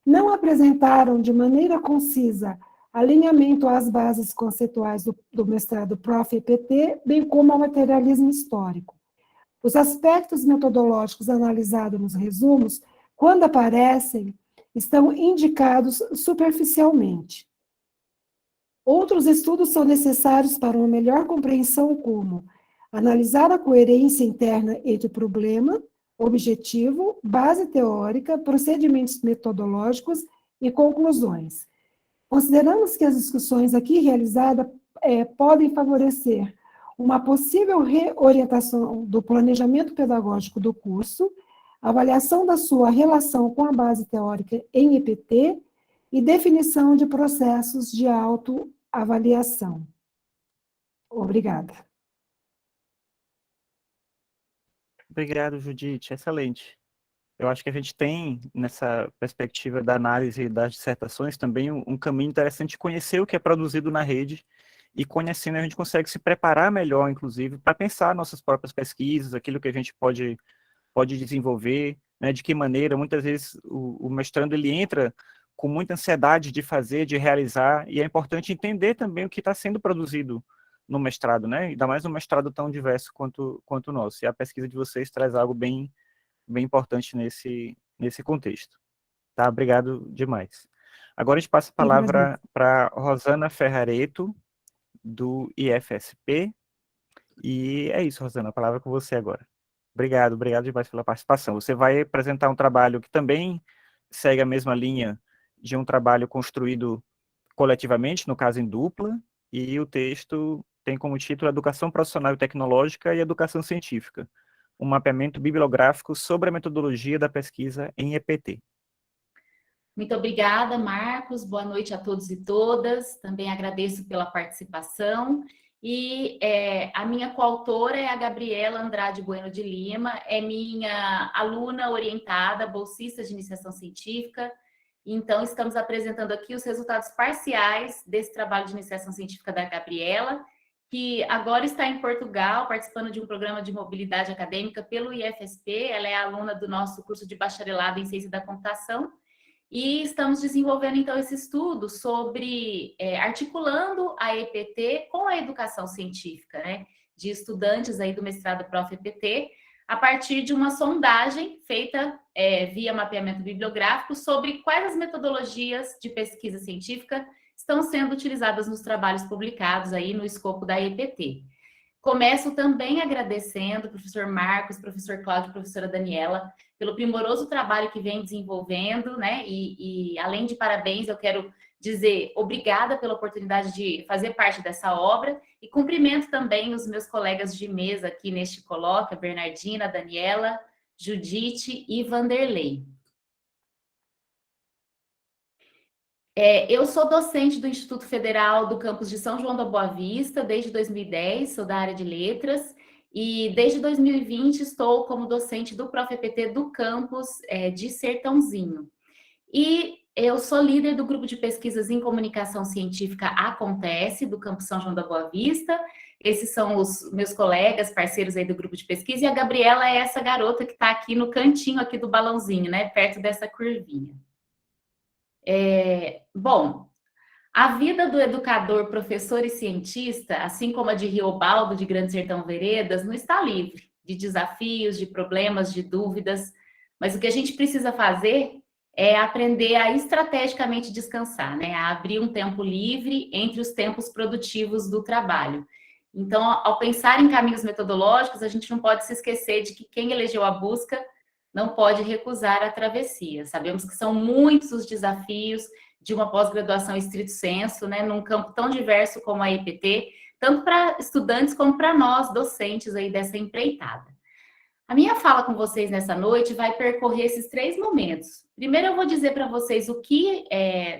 não apresentaram de maneira concisa alinhamento às bases conceituais do mestrado Prof. EPT, bem como ao materialismo histórico. Os aspectos metodológicos analisados nos resumos, quando aparecem, estão indicados superficialmente. Outros estudos são necessários para uma melhor compreensão, como analisar a coerência interna entre o problema, objetivo, base teórica, procedimentos metodológicos e conclusões. Consideramos que as discussões aqui realizadas podem favorecer uma possível reorientação do planejamento pedagógico do curso, avaliação da sua relação com a base teórica em EPT e definição de processos de autoavaliação. Obrigada. Obrigado, Judite. Excelente. Eu acho que a gente tem, nessa perspectiva da análise das dissertações, também um caminho interessante de conhecer o que é produzido na rede, e conhecendo a gente consegue se preparar melhor, inclusive, para pensar nossas próprias pesquisas, aquilo que a gente pode desenvolver, né, de que maneira. Muitas vezes o mestrando ele entra com muita ansiedade de fazer, de realizar, e é importante entender também o que está sendo produzido no mestrado, né? Ainda mais um mestrado tão diverso quanto o nosso. E a pesquisa de vocês traz algo bem importante nesse contexto. Tá? Obrigado demais. Agora a gente passa a palavra para Rosana Ferrareto, do IFSP. E é isso, Rosana, a palavra é com você agora. Obrigado demais pela participação. Você vai apresentar um trabalho que também segue a mesma linha de um trabalho construído coletivamente, no caso em dupla, e o texto tem como título Educação Profissional e Tecnológica e Educação Científica, um mapeamento bibliográfico sobre a metodologia da pesquisa em EPT. Muito obrigada, Marcos. Boa noite a todos e todas. Também agradeço pela participação. E a minha coautora é a Gabriela Andrade Bueno de Lima, é minha aluna orientada, bolsista de iniciação científica. Então, estamos apresentando aqui os resultados parciais desse trabalho de iniciação científica da Gabriela, que agora está em Portugal, participando de um programa de mobilidade acadêmica pelo IFSP. Ela é aluna do nosso curso de bacharelado em Ciência da Computação. E estamos desenvolvendo, então, esse estudo sobre articulando a EPT com a educação científica, né, de estudantes aí do mestrado Prof. EPT, a partir de uma sondagem feita via mapeamento bibliográfico sobre quais as metodologias de pesquisa científica estão sendo utilizadas nos trabalhos publicados aí no escopo da EPT. Começo também agradecendo o professor Marcos, professor Cláudio e professora Daniela pelo primoroso trabalho que vem desenvolvendo, né? E além de parabéns, eu quero dizer obrigada pela oportunidade de fazer parte dessa obra e cumprimento também os meus colegas de mesa aqui neste colóquio, a Bernardina, a Daniela, Judite e Vanderlei. Eu sou docente do Instituto Federal do campus de São João da Boa Vista desde 2010, sou da área de letras, e desde 2020 estou como docente do Prof. EPT do campus de Sertãozinho. E eu sou líder do grupo de pesquisas em comunicação científica Acontece, do campus São João da Boa Vista. Esses são os meus colegas, parceiros aí do grupo de pesquisa, e a Gabriela é essa garota que está aqui no cantinho aqui do balãozinho, né, perto dessa curvinha. Bom, a vida do educador, professor e cientista, assim como a de Riobaldo, de Grande Sertão Veredas, não está livre de desafios, de problemas, de dúvidas, mas o que a gente precisa fazer é aprender a estrategicamente descansar, né? A abrir um tempo livre entre os tempos produtivos do trabalho. Então, ao pensar em caminhos metodológicos, a gente não pode se esquecer de que quem elegeu a busca não pode recusar a travessia. Sabemos que são muitos os desafios de uma pós-graduação estrito sensu, né, num campo tão diverso como a EPT, tanto para estudantes como para nós, docentes aí dessa empreitada. A minha fala com vocês nessa noite vai percorrer esses 3 momentos. Primeiro, eu vou dizer para vocês o que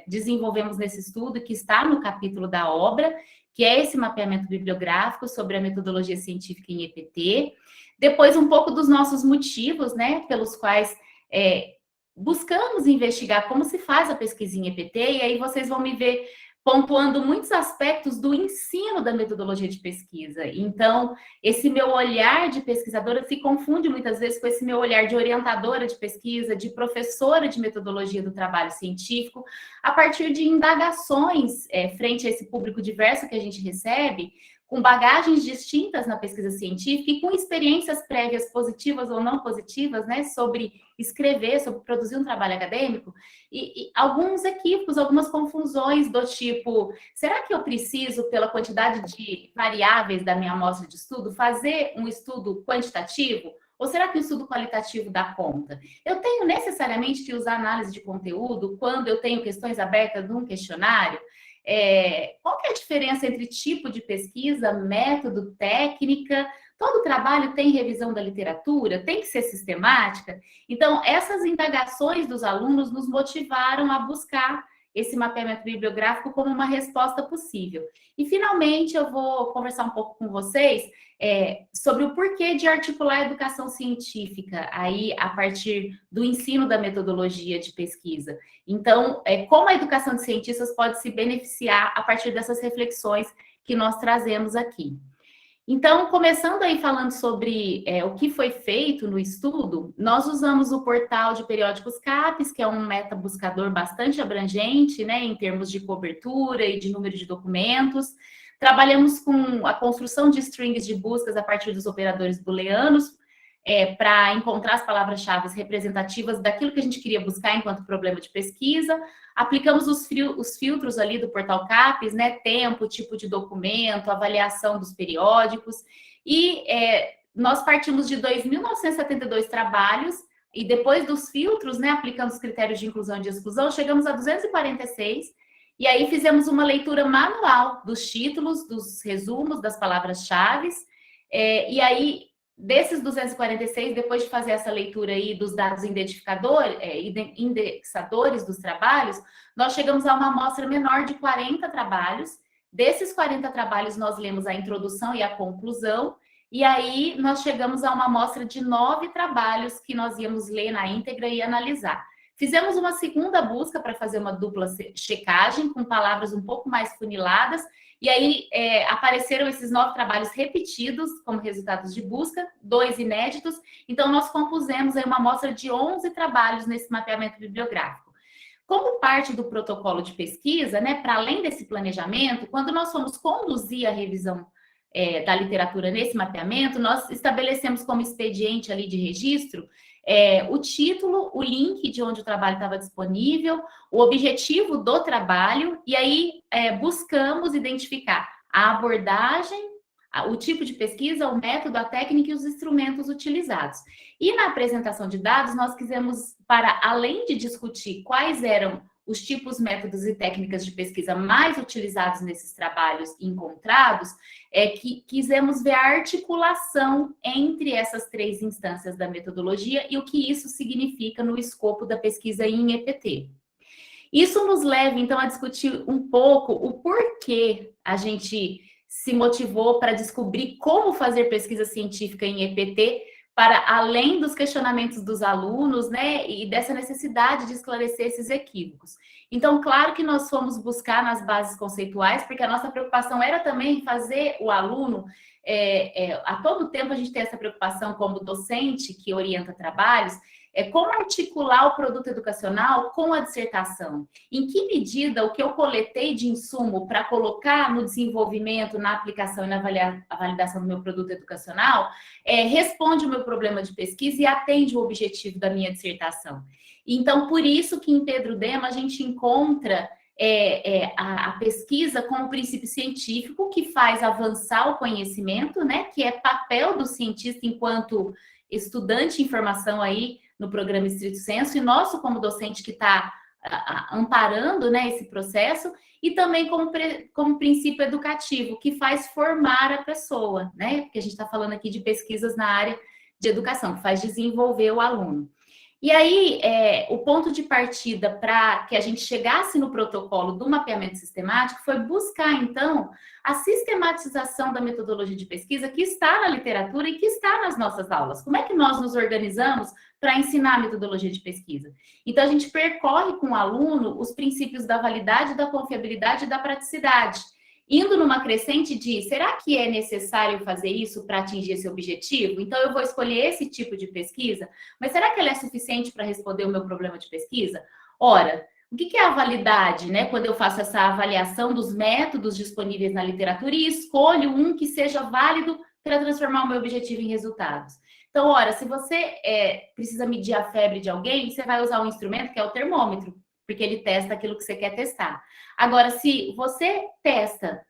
desenvolvemos nesse estudo, que está no capítulo da obra, que é esse mapeamento bibliográfico sobre a metodologia científica em EPT. Depois, um pouco dos nossos motivos, né, pelos quais buscamos investigar como se faz a pesquisa em EPT, e aí vocês vão me ver pontuando muitos aspectos do ensino da metodologia de pesquisa. Então, esse meu olhar de pesquisadora se confunde muitas vezes com esse meu olhar de orientadora de pesquisa, de professora de metodologia do trabalho científico, a partir de indagações frente a esse público diverso que a gente recebe, com bagagens distintas na pesquisa científica e com experiências prévias positivas ou não positivas, né, sobre escrever, sobre produzir um trabalho acadêmico, e alguns equívocos, algumas confusões do tipo, será que eu preciso, pela quantidade de variáveis da minha amostra de estudo, fazer um estudo quantitativo? Ou será que o estudo qualitativo dá conta? Eu tenho necessariamente que usar análise de conteúdo quando eu tenho questões abertas num questionário? Qual que é a diferença entre tipo de pesquisa, método, técnica? Todo trabalho tem revisão da literatura? Tem que ser sistemática? Então, essas indagações dos alunos nos motivaram a buscar esse mapeamento bibliográfico como uma resposta possível. E, finalmente, eu vou conversar um pouco com vocês sobre o porquê de articular a educação científica aí a partir do ensino da metodologia de pesquisa. Então, como a educação de cientistas pode se beneficiar a partir dessas reflexões que nós trazemos aqui. Então, começando aí falando sobre o que foi feito no estudo, nós usamos o portal de periódicos CAPES, que é um metabuscador bastante abrangente, né, em termos de cobertura e de número de documentos. Trabalhamos com a construção de strings de buscas a partir dos operadores booleanos, para encontrar as palavras-chave representativas daquilo que a gente queria buscar enquanto problema de pesquisa. Aplicamos os filtros ali do portal CAPES, né, tempo, tipo de documento, avaliação dos periódicos, e nós partimos de 2.972 trabalhos, e depois dos filtros, né, aplicando os critérios de inclusão e de exclusão, chegamos a 246, e aí fizemos uma leitura manual dos títulos, dos resumos, das palavras-chave, e aí desses 246, depois de fazer essa leitura aí dos dados indexadores dos trabalhos, nós chegamos a uma amostra menor de 40 trabalhos. Desses 40 trabalhos, nós lemos a introdução e a conclusão, e aí nós chegamos a uma amostra de 9 trabalhos que nós íamos ler na íntegra e analisar. Fizemos uma segunda busca para fazer uma dupla checagem, com palavras um pouco mais funiladas, e aí apareceram esses 9 trabalhos repetidos como resultados de busca, 2 inéditos. Então, nós compusemos aí uma amostra de 11 trabalhos nesse mapeamento bibliográfico. Como parte do protocolo de pesquisa, né, para além desse planejamento, quando nós fomos conduzir a revisão da literatura nesse mapeamento, nós estabelecemos como expediente ali de registro o título, o link de onde o trabalho estava disponível, o objetivo do trabalho, e aí buscamos identificar a abordagem, o tipo de pesquisa, o método, a técnica e os instrumentos utilizados. E na apresentação de dados, nós quisemos, para além de discutir quais eram os tipos, métodos e técnicas de pesquisa mais utilizados nesses trabalhos encontrados, que quisemos ver a articulação entre essas 3 instâncias da metodologia e o que isso significa no escopo da pesquisa em EPT. Isso nos leva, então, a discutir um pouco o porquê a gente se motivou para descobrir como fazer pesquisa científica em EPT, para além dos questionamentos dos alunos, né, e dessa necessidade de esclarecer esses equívocos. Então, claro que nós fomos buscar nas bases conceituais, porque a nossa preocupação era também fazer o aluno, a todo tempo a gente tem essa preocupação como docente que orienta trabalhos, como articular o produto educacional com a dissertação. Em que medida o que eu coletei de insumo para colocar no desenvolvimento, na aplicação e na validação do meu produto educacional, responde o meu problema de pesquisa e atende o objetivo da minha dissertação. Então, por isso que em Pedro Dema a gente encontra a pesquisa como princípio científico que faz avançar o conhecimento, né, que é papel do cientista enquanto estudante de informação aí no programa Estrito Senso, e nosso como docente que está amparando, né, esse processo, e também como princípio educativo, que faz formar a pessoa, né, porque a gente está falando aqui de pesquisas na área de educação, que faz desenvolver o aluno. E aí, o ponto de partida para que a gente chegasse no protocolo do mapeamento sistemático foi buscar, então, a sistematização da metodologia de pesquisa que está na literatura e que está nas nossas aulas. Como é que nós nos organizamos para ensinar a metodologia de pesquisa? Então, a gente percorre com o aluno os princípios da validade, da confiabilidade e da praticidade, indo numa crescente de, será que é necessário fazer isso para atingir esse objetivo? Então, eu vou escolher esse tipo de pesquisa, mas será que ela é suficiente para responder o meu problema de pesquisa? Ora, o que é a validade, né? Quando eu faço essa avaliação dos métodos disponíveis na literatura e escolho um que seja válido para transformar o meu objetivo em resultados. Então, ora, se você precisa medir a febre de alguém, você vai usar um instrumento que é o termômetro, porque ele testa aquilo que você quer testar. Agora, se você testa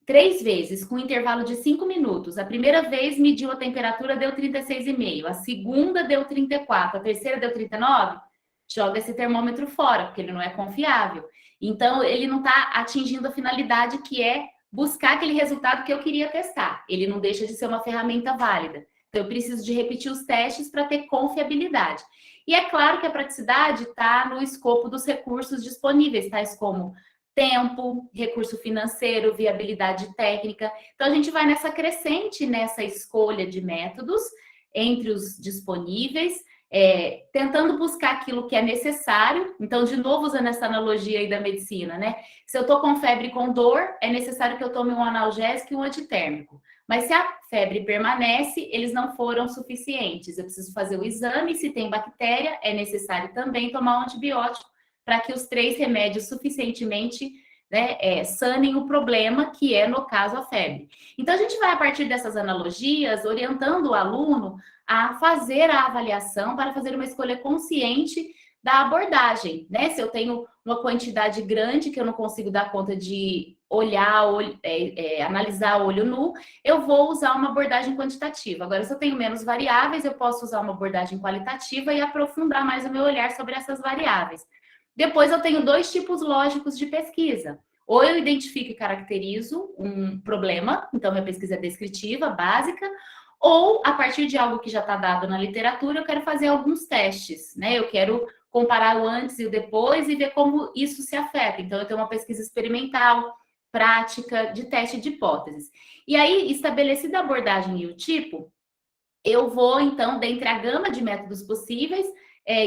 3 vezes, com um intervalo de 5 minutos, a primeira vez mediu a temperatura, deu 36,5, a segunda deu 34, a terceira deu 39, joga esse termômetro fora, porque ele não é confiável. Então, ele não está atingindo a finalidade que é buscar aquele resultado que eu queria testar. Ele não deixa de ser uma ferramenta válida. Então, eu preciso de repetir os testes para ter confiabilidade. E é claro que a praticidade está no escopo dos recursos disponíveis, tais como tempo, recurso financeiro, viabilidade técnica. Então, a gente vai nessa crescente, nessa escolha de métodos entre os disponíveis, tentando buscar aquilo que é necessário. Então, de novo, usando essa analogia aí da medicina, né? Se eu estou com febre e com dor, é necessário que eu tome um analgésico e um antitérmico. Mas se a febre permanece, eles não foram suficientes. Eu preciso fazer o exame, se tem bactéria, é necessário também tomar um antibiótico para que os 3 remédios suficientemente, né, sanem o problema, que é, no caso, a febre. Então, a gente vai, a partir dessas analogias, orientando o aluno a fazer a avaliação para fazer uma escolha consciente da abordagem, né? Se eu tenho uma quantidade grande que eu não consigo dar conta de olhar, analisar olho nu, eu vou usar uma abordagem quantitativa. Agora, se eu tenho menos variáveis, eu posso usar uma abordagem qualitativa e aprofundar mais o meu olhar sobre essas variáveis. Depois, eu tenho 2 tipos lógicos de pesquisa. Ou eu identifico e caracterizo um problema, então minha pesquisa é descritiva, básica, Ou, a partir de algo que já está dado na literatura, eu quero fazer alguns testes, né? Eu quero comparar o antes e o depois e ver como isso se afeta. Então, eu tenho uma pesquisa experimental, prática, de teste de hipóteses. E aí, estabelecida a abordagem e o tipo, eu vou, então, dentre a gama de métodos possíveis,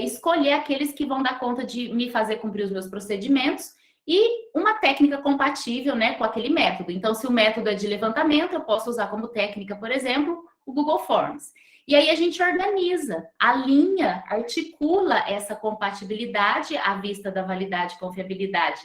escolher aqueles que vão dar conta de me fazer cumprir os meus procedimentos e uma técnica compatível, né, com aquele método. Então, se o método é de levantamento, eu posso usar como técnica, por exemplo, o Google Forms. E aí a gente organiza, alinha, articula essa compatibilidade à vista da validade, confiabilidade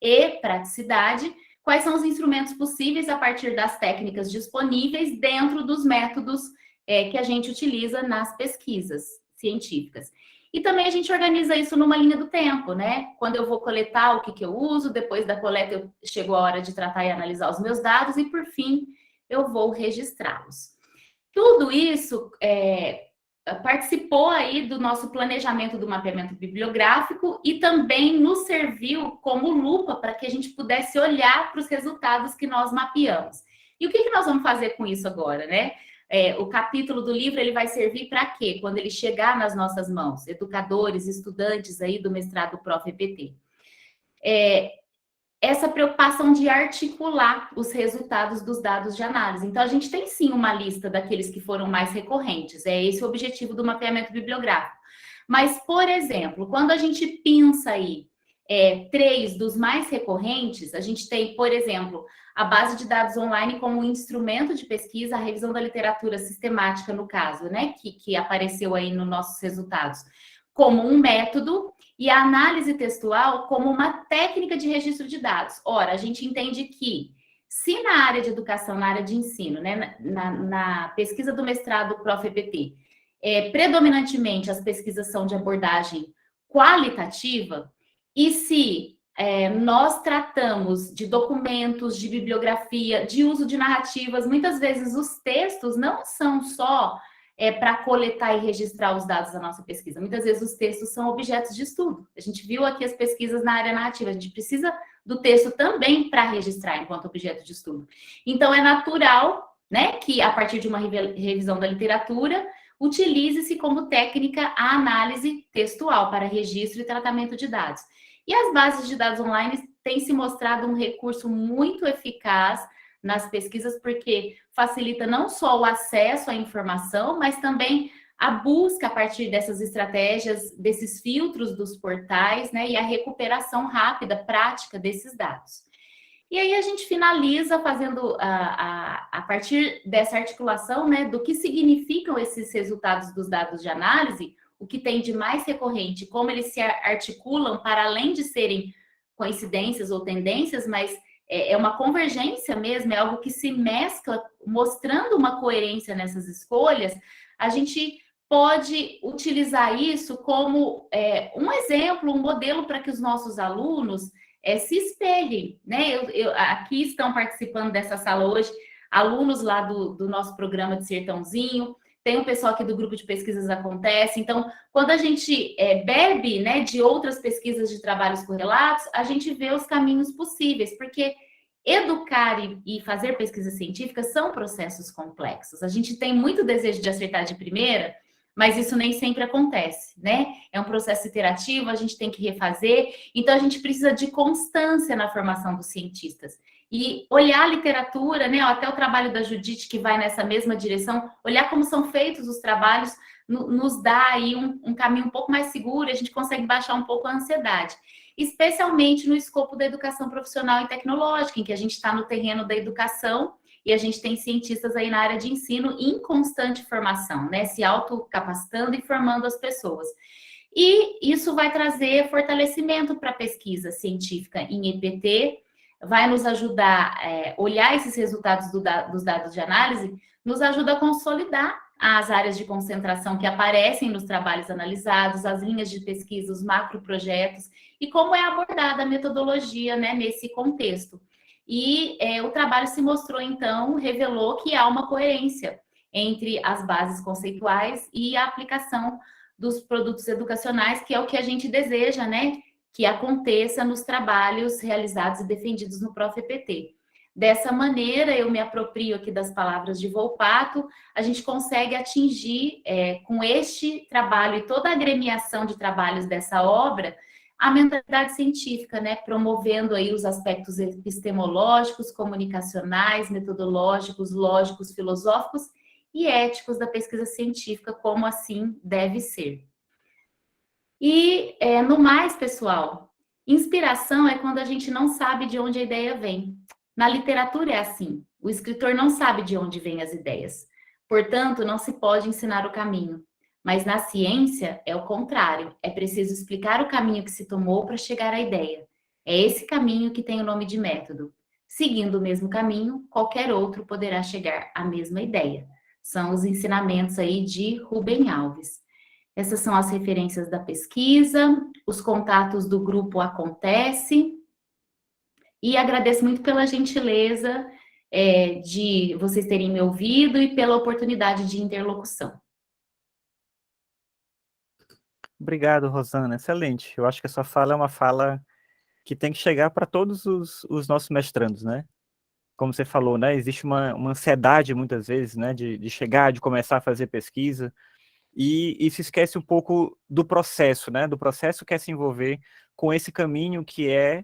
e praticidade. Quais são os instrumentos possíveis a partir das técnicas disponíveis dentro dos métodos que a gente utiliza nas pesquisas científicas. E também a gente organiza isso numa linha do tempo, né? Quando eu vou coletar, o que eu uso, depois da coleta chegou a hora de tratar e analisar os meus dados e, por fim, eu vou registrá-los. Tudo isso participou aí do nosso planejamento do mapeamento bibliográfico e também nos serviu como lupa para que a gente pudesse olhar para os resultados que nós mapeamos. E o que nós vamos fazer com isso agora, né? O capítulo do livro ele vai servir para quê? Quando ele chegar nas nossas mãos, educadores, estudantes aí do mestrado Prof. EPT. Essa preocupação de articular os resultados dos dados de análise. Então, a gente tem sim uma lista daqueles que foram mais recorrentes, é esse o objetivo do mapeamento bibliográfico. Mas, por exemplo, quando a gente pensa aí 3 dos mais recorrentes, a gente tem, por exemplo, a base de dados online como um instrumento de pesquisa, a revisão da literatura sistemática, no caso, né, que apareceu aí nos nossos resultados, como um método, e a análise textual como uma técnica de registro de dados. Ora, a gente entende que, se na área de educação, na área de ensino, né, na pesquisa do mestrado Prof. EPT, predominantemente as pesquisas são de abordagem qualitativa, e se nós tratamos de documentos, de bibliografia, de uso de narrativas, muitas vezes os textos não são só para coletar e registrar os dados da nossa pesquisa. Muitas vezes os textos são objetos de estudo. A gente viu aqui as pesquisas na área narrativa, a gente precisa do texto também para registrar enquanto objeto de estudo. Então, é natural, né, que a partir de uma revisão da literatura, utilize-se como técnica a análise textual para registro e tratamento de dados. E as bases de dados online têm se mostrado um recurso muito eficaz nas pesquisas, porque facilita não só o acesso à informação, mas também a busca a partir dessas estratégias, desses filtros dos portais, né, e a recuperação rápida, prática desses dados. E aí a gente finaliza fazendo, a partir dessa articulação, né, do que significam esses resultados dos dados de análise, o que tem de mais recorrente, como eles se articulam para além de serem coincidências ou tendências, mas é uma convergência mesmo, é algo que se mescla, mostrando uma coerência nessas escolhas. A gente pode utilizar isso como um exemplo, um modelo para que os nossos alunos se espelhem, né? Aqui estão participando dessa sala hoje alunos lá do nosso programa de Sertãozinho, tem um pessoal aqui do grupo de pesquisas Acontece. Então, quando a gente bebe, né, de outras pesquisas de trabalhos correlatos, a gente vê os caminhos possíveis, porque educar e fazer pesquisa científica são processos complexos. A gente tem muito desejo de acertar de primeira, mas isso nem sempre acontece, né? É um processo iterativo, a gente tem que refazer, então a gente precisa de constância na formação dos cientistas. E olhar a literatura, né? Até o trabalho da Judite, que vai nessa mesma direção, olhar como são feitos os trabalhos, nos dá aí um caminho um pouco mais seguro, a gente consegue baixar um pouco a ansiedade. Especialmente no escopo da educação profissional e tecnológica, em que a gente está no terreno da educação e a gente tem cientistas aí na área de ensino em constante formação, né? Se autocapacitando e formando as pessoas. E isso vai trazer fortalecimento para a pesquisa científica em EPT, vai nos ajudar a olhar esses resultados dos dados de análise, nos ajuda a consolidar as áreas de concentração que aparecem nos trabalhos analisados, as linhas de pesquisa, os macroprojetos, e como é abordada a metodologia, né, nesse contexto. E o trabalho se mostrou, então, revelou que há uma coerência entre as bases conceituais e a aplicação dos produtos educacionais, que é o que a gente deseja, né, que aconteça nos trabalhos realizados e defendidos no Prof. EPT. Dessa maneira, eu me aproprio aqui das palavras de Volpato, a gente consegue atingir, com este trabalho e toda a agremiação de trabalhos dessa obra, a mentalidade científica, né? Promovendo aí os aspectos epistemológicos, comunicacionais, metodológicos, lógicos, filosóficos e éticos da pesquisa científica, como assim deve ser. E, no mais, pessoal, inspiração é quando a gente não sabe de onde a ideia vem. Na literatura é assim, o escritor não sabe de onde vêm as ideias. Portanto, não se pode ensinar o caminho. Mas na ciência é o contrário, é preciso explicar o caminho que se tomou para chegar à ideia. É esse caminho que tem o nome de método. Seguindo o mesmo caminho, qualquer outro poderá chegar à mesma ideia. São os ensinamentos aí de Rubem Alves. Essas são as referências da pesquisa, os contatos do grupo Acontece, e agradeço muito pela gentileza de vocês terem me ouvido e pela oportunidade de interlocução. Obrigado, Rosana. Excelente. Eu acho que a sua fala é uma fala que tem que chegar para todos os nossos mestrandos, né? Como você falou, né? Existe uma ansiedade, muitas vezes, né? De chegar, de começar a fazer pesquisa, e se esquece um pouco do processo, né? Do processo que é se envolver com esse caminho que é,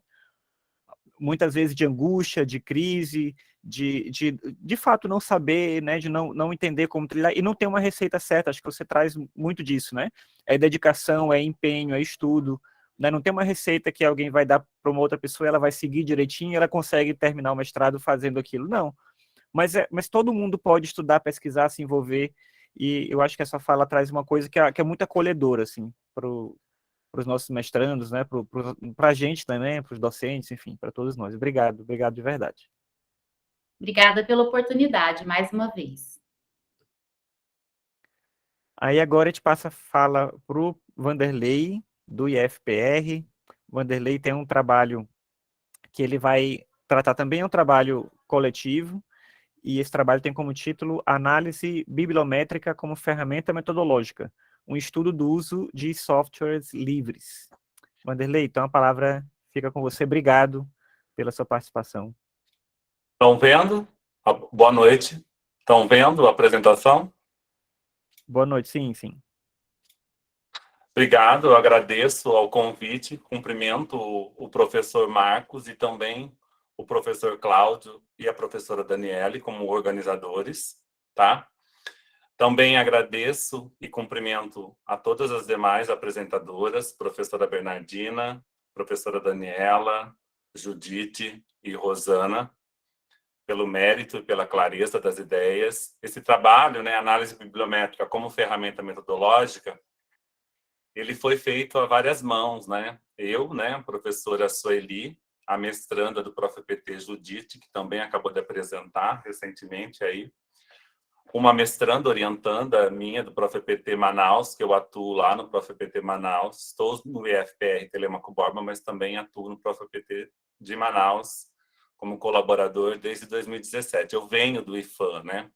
muitas vezes, de angústia, de crise, de fato não saber, né, de não entender como trilhar, e não ter uma receita certa. Acho que você traz muito disso, né? É dedicação, é empenho, é estudo, né? Não tem uma receita que alguém vai dar para uma outra pessoa, ela vai seguir direitinho e ela consegue terminar o mestrado fazendo aquilo. Não. Mas todo mundo pode estudar, pesquisar, se envolver, e eu acho que essa fala traz uma coisa que é muito acolhedora, assim, para os nossos mestrandos, né, para a gente também, para os docentes, enfim, para todos nós. Obrigado de verdade. Obrigada pela oportunidade, mais uma vez. Aí agora a gente passa a fala para o Vanderlei, do IFPR. Vanderlei tem um trabalho que ele vai tratar também, é um trabalho coletivo, e esse trabalho tem como título Análise Bibliométrica como Ferramenta Metodológica, um estudo do uso de softwares livres. Vanderlei, então a palavra fica com você. Obrigado pela sua participação. Estão vendo? Boa noite. Estão vendo a apresentação? Boa noite, sim. Obrigado, eu agradeço ao convite, cumprimento o professor Marcos e também o professor Cláudio e a professora Daniele como organizadores, tá? Também agradeço e cumprimento a todas as demais apresentadoras, professora Bernardina, professora Daniela, Judite e Rosana, pelo mérito e pela clareza das ideias. Esse trabalho, né, análise bibliométrica como ferramenta metodológica, ele foi feito a várias mãos, né? Eu, né, a professora Sueli, a mestranda do ProfPT Judite, que também acabou de apresentar recentemente aí, uma mestranda orientanda minha do ProfPT Manaus, que eu atuo lá no ProfPT Manaus, estou no IFPR Telemaco Borba, mas também atuo no ProfPT de Manaus como colaborador desde 2017. Eu venho do IFAM, né?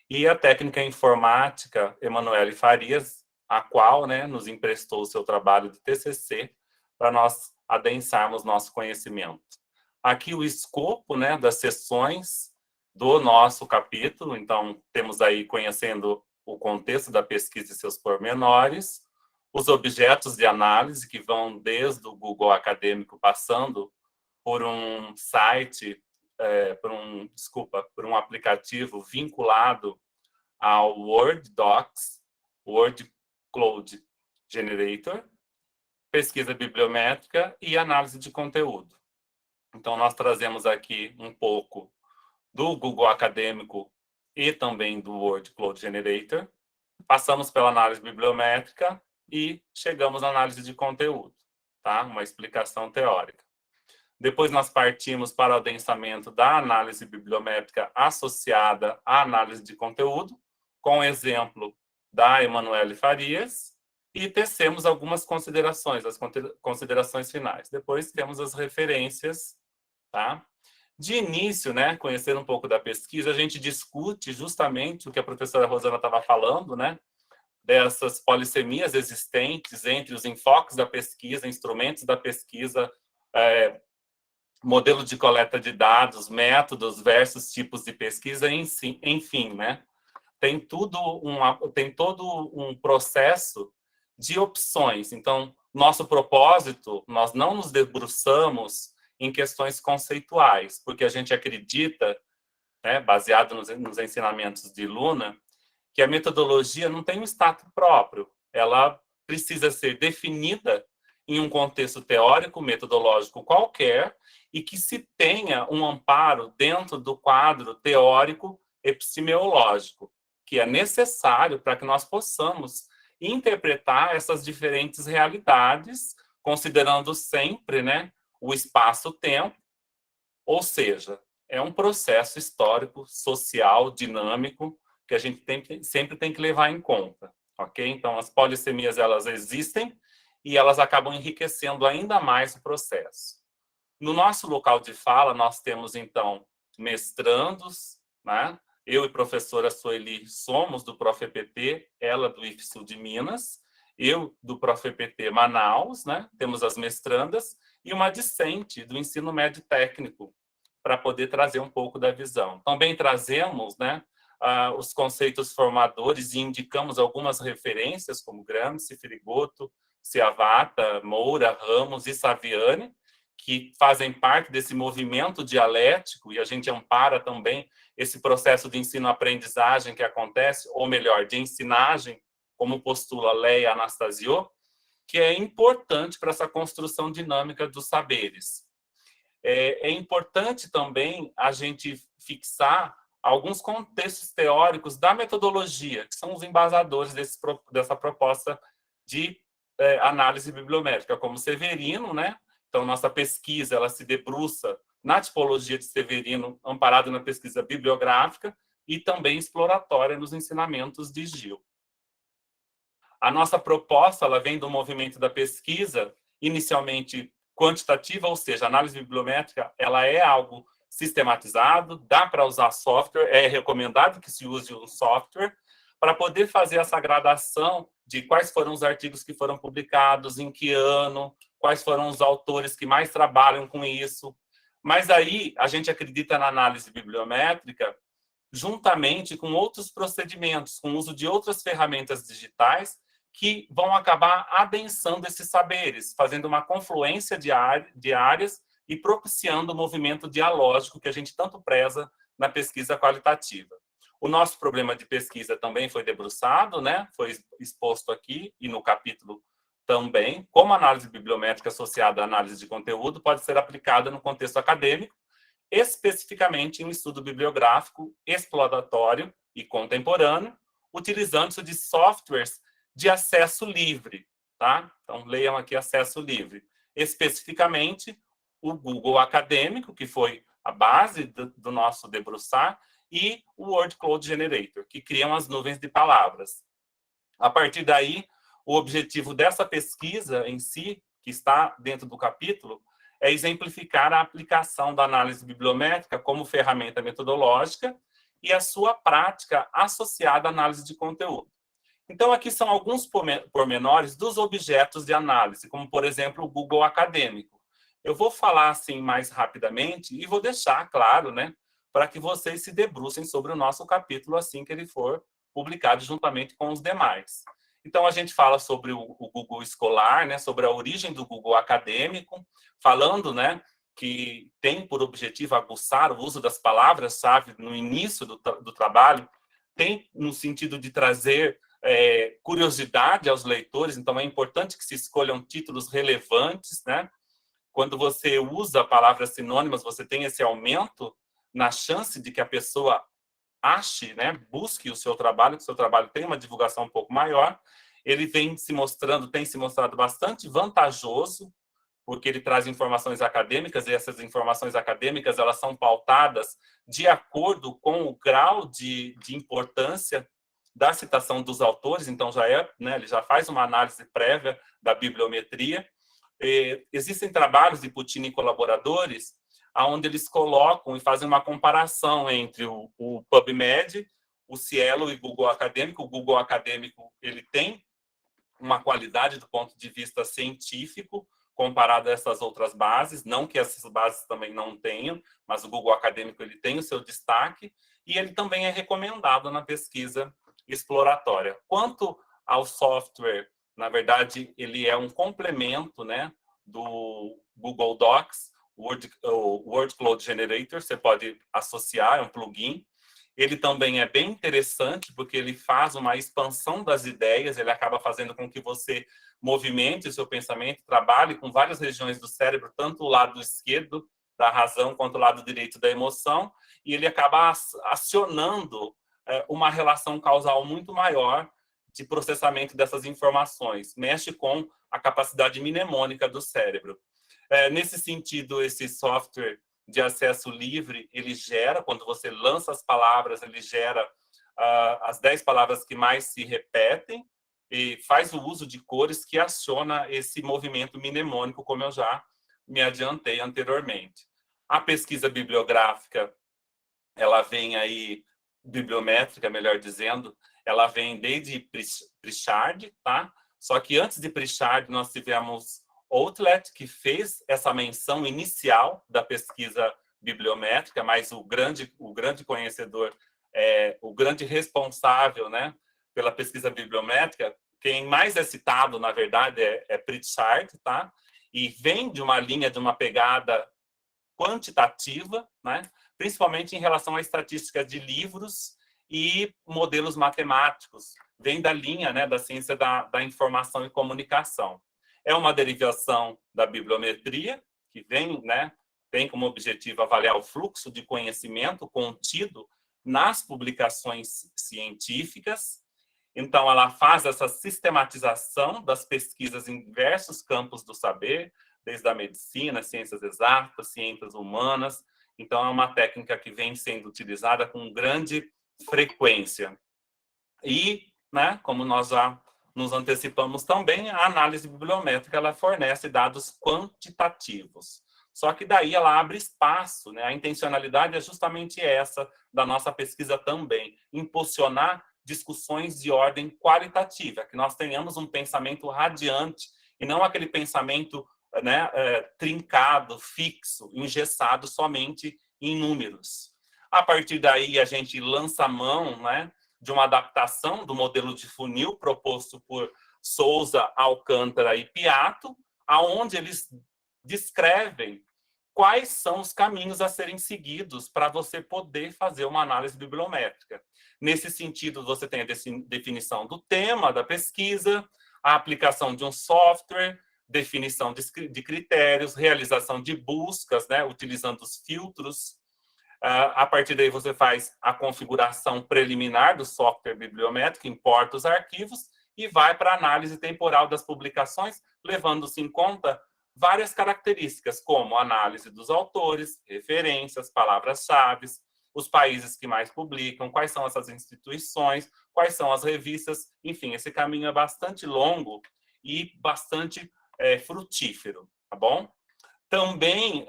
E a técnica informática Emanuele Farias, a qual, né, nos emprestou o seu trabalho de TCC para nós adensarmos nosso conhecimento. Aqui o escopo, né, das sessões do nosso capítulo. Então, temos aí conhecendo o contexto da pesquisa e seus pormenores, os objetos de análise que vão desde o Google Acadêmico, passando por um site, por um aplicativo vinculado ao Word Docs, Word Cloud Generator, pesquisa bibliométrica e análise de conteúdo. Então, nós trazemos aqui um pouco do Google Acadêmico e também do Word Cloud Generator. Passamos pela análise bibliométrica e chegamos à análise de conteúdo, tá? Uma explicação teórica. Depois nós partimos para o adensamento da análise bibliométrica associada à análise de conteúdo, com o exemplo da Emanuele Farias, e tecemos algumas considerações, as considerações finais. Depois temos as referências, tá? De início, né, conhecer um pouco da pesquisa, a gente discute justamente o que a professora Rosana estava falando, né, dessas polissemias existentes entre os enfoques da pesquisa, instrumentos da pesquisa, modelo de coleta de dados, métodos versus tipos de pesquisa, enfim, né? Tem todo um processo de opções. Então, nosso propósito, nós não nos debruçamos em questões conceituais, porque a gente acredita, né, baseado nos ensinamentos de Luna, que a metodologia não tem um status próprio. Ela precisa ser definida em um contexto teórico, metodológico qualquer, e que se tenha um amparo dentro do quadro teórico epistemológico, que é necessário para que nós possamos interpretar essas diferentes realidades, considerando sempre, né, o espaço-tempo, ou seja, é um processo histórico, social, dinâmico, que a gente sempre tem que levar em conta, ok? Então, as polissemias, elas existem e elas acabam enriquecendo ainda mais o processo. No nosso local de fala, nós temos, então, mestrandos, né? Eu e professora Sueli somos do ProfEPT, ela do IFSU de Minas, eu do ProfEPT Manaus, né? Temos as mestrandas, e uma discente do ensino médio técnico, para poder trazer um pouco da visão. Também trazemos, né, os conceitos formadores e indicamos algumas referências, como Gramsci, Frigoto, Ciavata, Moura, Ramos e Saviani, que fazem parte desse movimento dialético, e a gente ampara também esse processo de ensino-aprendizagem que acontece, ou melhor, de ensinagem, como postula Leia Anastasio, que é importante para essa construção dinâmica dos saberes. É importante também a gente fixar alguns contextos teóricos da metodologia, que são os embasadores dessa proposta de análise bibliométrica, como Severino, né? Então, nossa pesquisa ela se debruça na tipologia de Severino, amparada na pesquisa bibliográfica e também exploratória nos ensinamentos de Gil. A nossa proposta ela vem do movimento da pesquisa, inicialmente quantitativa, ou seja, a análise bibliométrica ela é algo sistematizado, dá para usar software, é recomendado que se use um software para poder fazer essa gradação de quais foram os artigos que foram publicados, em que ano, quais foram os autores que mais trabalham com isso. Mas aí a gente acredita na análise bibliométrica juntamente com outros procedimentos, com o uso de outras ferramentas digitais que vão acabar adensando esses saberes, fazendo uma confluência de áreas e propiciando o movimento dialógico que a gente tanto preza na pesquisa qualitativa. O nosso problema de pesquisa também foi debruçado, né? Foi exposto aqui e no capítulo também, como a análise bibliométrica associada à análise de conteúdo pode ser aplicada no contexto acadêmico, especificamente em um estudo bibliográfico exploratório e contemporâneo, utilizando-se de softwares de acesso livre, tá? Então, leiam aqui acesso livre. Especificamente, o Google Acadêmico, que foi a base do nosso debruçar, e o Word Cloud Generator, que criam as nuvens de palavras. A partir daí, o objetivo dessa pesquisa em si, que está dentro do capítulo, é exemplificar a aplicação da análise bibliométrica como ferramenta metodológica e a sua prática associada à análise de conteúdo. Então, aqui são alguns pormenores dos objetos de análise, como, por exemplo, o Google Acadêmico. Eu vou falar assim mais rapidamente e vou deixar, claro, né, para que vocês se debrucem sobre o nosso capítulo assim que ele for publicado juntamente com os demais. Então, a gente fala sobre o Google Escolar, né, sobre a origem do Google Acadêmico, falando, né, que tem por objetivo aguçar o uso das palavras-chave no início do trabalho, tem no sentido de trazer curiosidade aos leitores, então é importante que se escolham títulos relevantes, né? Quando você usa palavras sinônimas, você tem esse aumento na chance de que a pessoa ache, né, busque o seu trabalho, que o seu trabalho tem uma divulgação um pouco maior. Ele tem se mostrado bastante vantajoso, porque ele traz informações acadêmicas, e essas informações acadêmicas elas são pautadas de acordo com o grau de importância da citação dos autores, então né, ele já faz uma análise prévia da bibliometria. Existem trabalhos de Puccini e colaboradores, onde eles colocam e fazem uma comparação entre o PubMed, o Cielo e o Google Acadêmico. O Google Acadêmico ele tem uma qualidade do ponto de vista científico, comparado a essas outras bases, não que essas bases também não tenham, mas o Google Acadêmico ele tem o seu destaque, e ele também é recomendado na pesquisa exploratória. Quanto ao software, na verdade, ele é um complemento, né, do Google Docs, o Word Cloud Generator, você pode associar, é um plugin. Ele também é bem interessante, porque ele faz uma expansão das ideias, ele acaba fazendo com que você movimente o seu pensamento, trabalhe com várias regiões do cérebro, tanto o lado esquerdo da razão quanto o lado direito da emoção, e ele acaba acionando uma relação causal muito maior de processamento dessas informações, mexe com a capacidade mnemônica do cérebro. Nesse sentido, esse software de acesso livre, ele gera, quando você lança as palavras, ele gera as 10 palavras que mais se repetem e faz o uso de cores que aciona esse movimento mnemônico, como eu já me adiantei anteriormente. A pesquisa bibliográfica, ela vem aí, bibliométrica, melhor dizendo, ela vem desde Pritchard, tá? Só que antes de Pritchard, nós tivemos Outlet, que fez essa menção inicial da pesquisa bibliométrica, mas o grande conhecedor, o grande responsável, né, pela pesquisa bibliométrica, quem mais é citado, na verdade, é Pritchard, tá? E vem de uma linha, de uma pegada quantitativa, né? Principalmente em relação à estatística de livros e modelos matemáticos. Vem da linha, né, da ciência da informação e comunicação. É uma derivação da bibliometria, que vem, né, tem como objetivo avaliar o fluxo de conhecimento contido nas publicações científicas. Então, ela faz essa sistematização das pesquisas em diversos campos do saber, desde a medicina, ciências exatas, ciências humanas. Então, é uma técnica que vem sendo utilizada com grande frequência. E, né, como nós já nos antecipamos também, a análise bibliométrica ela fornece dados quantitativos. Só que daí ela abre espaço, né? A intencionalidade é justamente essa da nossa pesquisa também, impulsionar discussões de ordem qualitativa, que nós tenhamos um pensamento radiante e não aquele pensamento, né, trincado, fixo, engessado somente em números. A partir daí, a gente lança a mão, né, de uma adaptação do modelo de funil proposto por Souza, Alcântara e Piatto, aonde eles descrevem quais são os caminhos a serem seguidos para você poder fazer uma análise bibliométrica. Nesse sentido, você tem a definição do tema da pesquisa, a aplicação de um software, definição de critérios, realização de buscas, né, utilizando os filtros. A partir daí, você faz a configuração preliminar do software bibliométrico, importa os arquivos e vai para a análise temporal das publicações, levando-se em conta várias características, como análise dos autores, referências, palavras-chave, os países que mais publicam, quais são essas instituições, quais são as revistas, enfim, esse caminho é bastante longo e bastante frutífero, tá bom? Também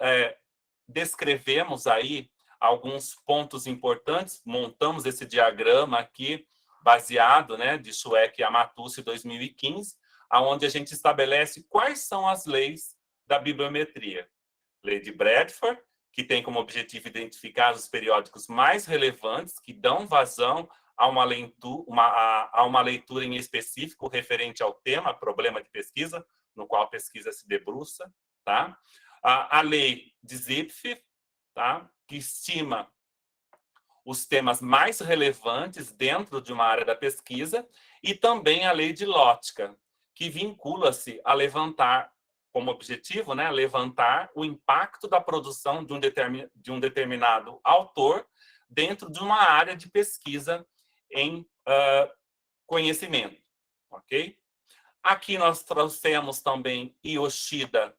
descrevemos aí alguns pontos importantes, montamos esse diagrama aqui, baseado, né, de Schweck e Amatussi, 2015, onde a gente estabelece quais são as leis da bibliometria. Lei de Bradford, que tem como objetivo identificar os periódicos mais relevantes, que dão vazão a uma leitura em específico referente ao tema, problema de pesquisa, no qual a pesquisa se debruça. Tá? A lei de Zipf, tá? Que estima os temas mais relevantes dentro de uma área da pesquisa, e também a lei de Lotka, que vincula-se a levantar, como objetivo, né, levantar o impacto da produção de um determinado autor dentro de uma área de pesquisa em conhecimento, ok? Aqui nós trouxemos também Yoshida,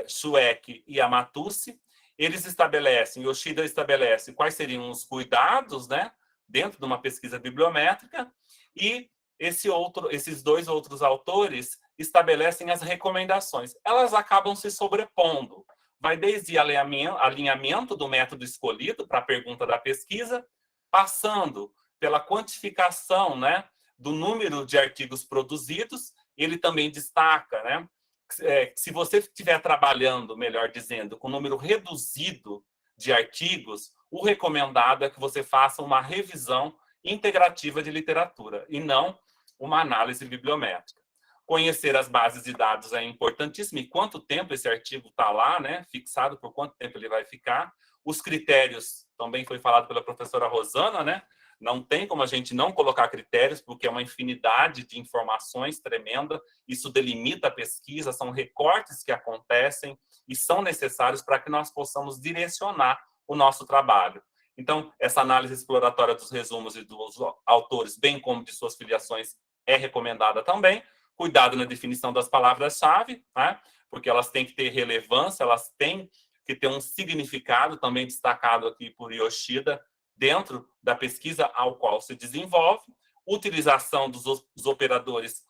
Schweck e Amatussi. Eles estabelecem, Yoshida estabelece quais seriam os cuidados, né, dentro de uma pesquisa bibliométrica, e esses dois outros autores estabelecem as recomendações. Elas acabam se sobrepondo. Vai desde alinhamento do método escolhido para a pergunta da pesquisa, passando pela quantificação, né, do número de artigos produzidos. Ele também destaca, né, se você estiver trabalhando, melhor dizendo, com um número reduzido de artigos, o recomendado é que você faça uma revisão integrativa de literatura e não uma análise bibliométrica. Conhecer as bases de dados é importantíssimo, e quanto tempo esse artigo está lá, né, fixado, por quanto tempo ele vai ficar. Os critérios, também foi falado pela professora Rosana, né? Não tem como a gente não colocar critérios, porque é uma infinidade de informações tremenda, isso delimita a pesquisa, são recortes que acontecem e são necessários para que nós possamos direcionar o nosso trabalho. Então, essa análise exploratória dos resumos e dos autores, bem como de suas filiações, é recomendada também. Cuidado na definição das palavras-chave, né? Porque elas têm que ter relevância, elas têm que ter um significado, também destacado aqui por Yoshida, dentro da pesquisa ao qual se desenvolve. Utilização dos operadores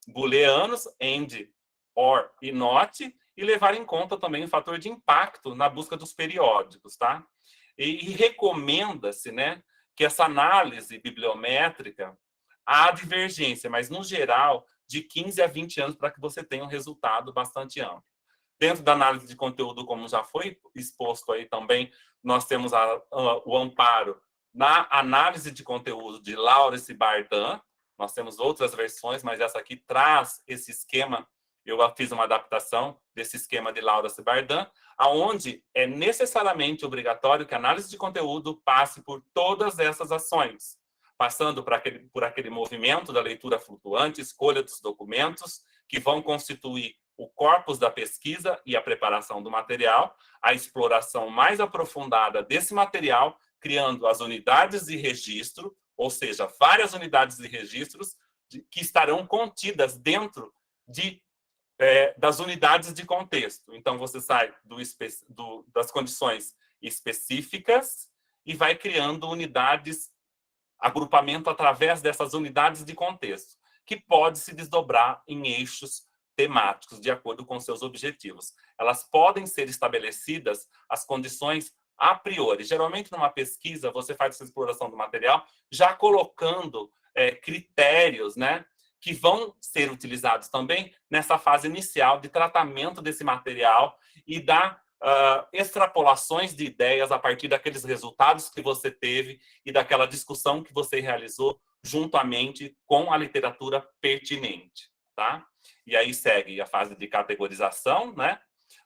booleanos, AND, OR e NOT, e levar em conta também o fator de impacto na busca dos periódicos, tá? E recomenda-se, né, que essa análise bibliométrica, há divergência, mas, no geral, de 15 a 20 anos para que você tenha um resultado bastante amplo. Dentro da análise de conteúdo, como já foi exposto aí também, nós temos o amparo na análise de conteúdo de Lawrence e Bardan. Nós temos outras versões, mas essa aqui traz esse esquema. Eu fiz uma adaptação desse esquema de Lawrence e Bardan, aonde é necessariamente obrigatório que a análise de conteúdo passe por todas essas ações, passando por aquele movimento da leitura flutuante, escolha dos documentos, que vão constituir o corpus da pesquisa e a preparação do material, a exploração mais aprofundada desse material, criando as unidades de registro, ou seja, várias unidades de registros que estarão contidas dentro das unidades de contexto. Então, você sai das condições específicas e vai criando unidades, agrupamento através dessas unidades de contexto, que pode se desdobrar em eixos temáticos, de acordo com seus objetivos. Elas podem ser estabelecidas as condições a priori. Geralmente, numa pesquisa, você faz essa exploração do material já colocando critérios, né, que vão ser utilizados também nessa fase inicial de tratamento desse material e da extrapolações de ideias a partir daqueles resultados que você teve e daquela discussão que você realizou juntamente com a literatura pertinente, tá? E aí segue a fase de categorização, né?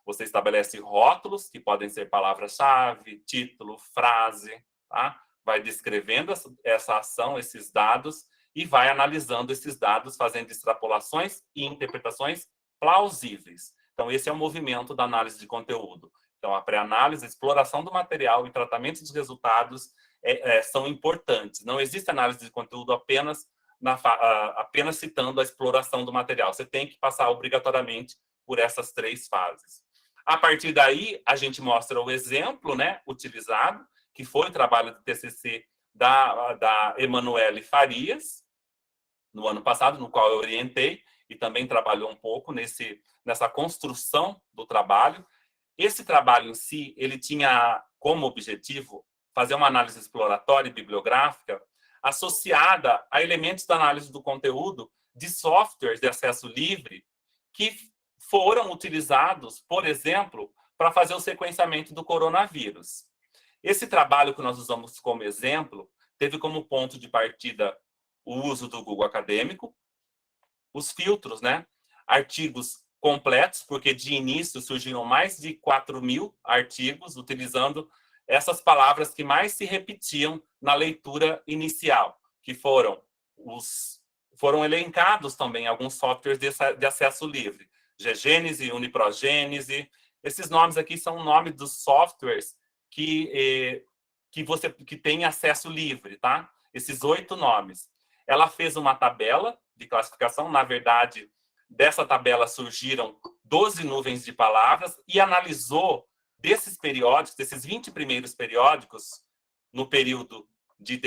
Você estabelece rótulos, que podem ser palavra-chave, título, frase, tá? Vai descrevendo essa ação, esses dados, e vai analisando esses dados, fazendo extrapolações e interpretações plausíveis. Então, esse é o movimento da análise de conteúdo. Então, a pré-análise, a exploração do material e tratamento dos resultados são importantes. Não existe análise de conteúdo apenas citando a exploração do material. Você tem que passar obrigatoriamente por essas 3 fases. A partir daí, a gente mostra o exemplo, né, utilizado, que foi o trabalho do TCC da Emanuele Farias, no ano passado, no qual eu orientei, e também trabalhou um pouco nessa construção do trabalho. Esse trabalho em si, ele tinha como objetivo fazer uma análise exploratória e bibliográfica associada a elementos da análise do conteúdo de softwares de acesso livre que foram utilizados, por exemplo, para fazer o sequenciamento do coronavírus. Esse trabalho que nós usamos como exemplo teve como ponto de partida o uso do Google Acadêmico, os filtros, né? Artigos completos, porque de início surgiram mais de 4.000 artigos utilizando essas palavras que mais se repetiam na leitura inicial, que foram elencados também alguns softwares de acesso livre, Ggênese, Uniprogênese. Esses nomes aqui são nomes dos softwares que tem acesso livre, tá? Esses 8 nomes. Ela fez uma tabela de classificação, na verdade, dessa tabela surgiram 12 nuvens de palavras e analisou desses periódicos, desses 20 primeiros periódicos, no período de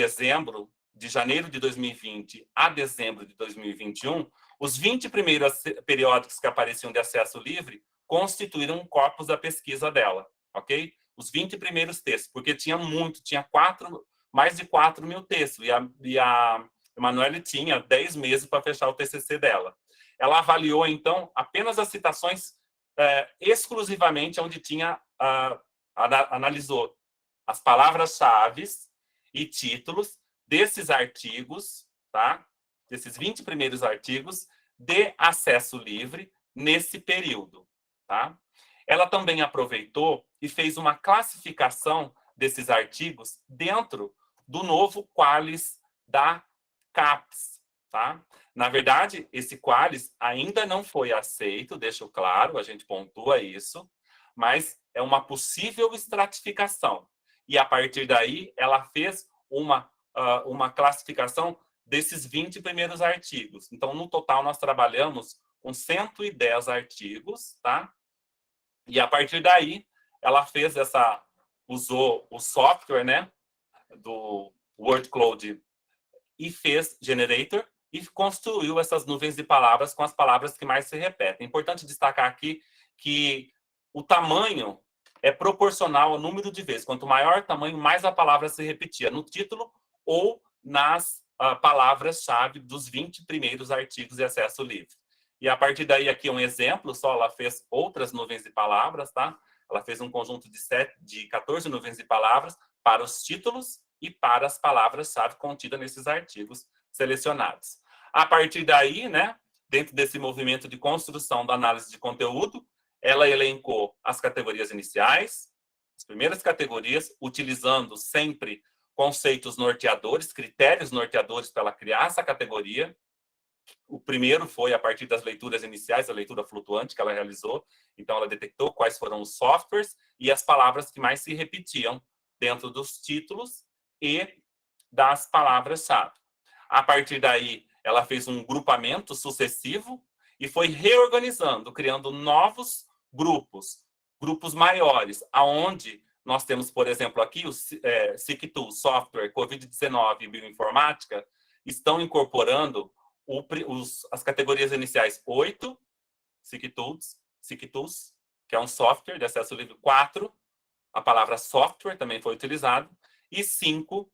janeiro de 2020 a dezembro de 2021, os 20 primeiros periódicos que apareciam de acesso livre constituíram um corpus da pesquisa dela, ok? Os 20 primeiros textos, porque tinha mais de 4.000 textos, e a Emanuele tinha 10 meses para fechar o TCC dela. ela avaliou, então, apenas as citações exclusivamente onde tinha, analisou as palavras-chave e títulos desses artigos, tá? Desses 20 primeiros artigos de acesso livre nesse período, tá? Ela também aproveitou e fez uma classificação desses artigos dentro do novo Qualis da CAPES, tá? Na verdade, esse Qualis ainda não foi aceito, deixo claro, a gente pontua isso, mas é uma possível estratificação. E, a partir daí, ela fez uma classificação desses 20 primeiros artigos. Então, no total, nós trabalhamos com 110 artigos, tá? E, a partir daí, ela fez usou o software, né, do WordCloud e fez Generator e construiu essas nuvens de palavras com as palavras que mais se repetem. É importante destacar aqui que o tamanho é proporcional ao número de vezes. Quanto maior o tamanho, mais a palavra se repetia no título ou nas palavras-chave dos 20 primeiros artigos de acesso livre. E, a partir daí, aqui um exemplo, só ela fez outras nuvens de palavras, tá? Ela fez um conjunto de 14 nuvens de palavras para os títulos e para as palavras-chave contidas nesses artigos selecionados. A partir daí, né, dentro desse movimento de construção da análise de conteúdo, ela elencou as categorias iniciais, as primeiras categorias, utilizando sempre conceitos norteadores, critérios norteadores para ela criar essa categoria. O primeiro foi a partir das leituras iniciais, a leitura flutuante que ela realizou. Então, ela detectou quais foram os softwares e as palavras que mais se repetiam dentro dos títulos e das palavras-chave. A partir daí, ela fez um grupamento sucessivo e foi reorganizando, criando novos grupos maiores, aonde nós temos, por exemplo, aqui o SICTools, software, Covid-19 e bioinformática, estão incorporando as categorias iniciais 8, SICTools, que é um software de acesso livre, 4, a palavra software também foi utilizada, e 5,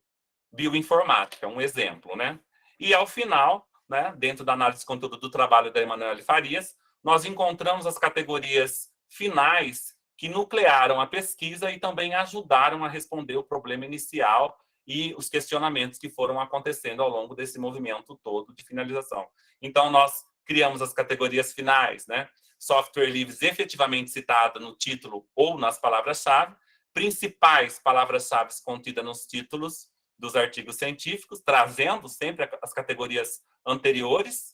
bioinformática, um exemplo, né? E, ao final, né, dentro da análise de conteúdo do trabalho da Emanuele Farias, nós encontramos as categorias finais que nuclearam a pesquisa e também ajudaram a responder o problema inicial e os questionamentos que foram acontecendo ao longo desse movimento todo de finalização. Então, nós criamos as categorias finais, né? Software livres efetivamente citado no título ou nas palavras-chave, principais palavras-chave contidas nos títulos dos artigos científicos, trazendo sempre as categorias anteriores,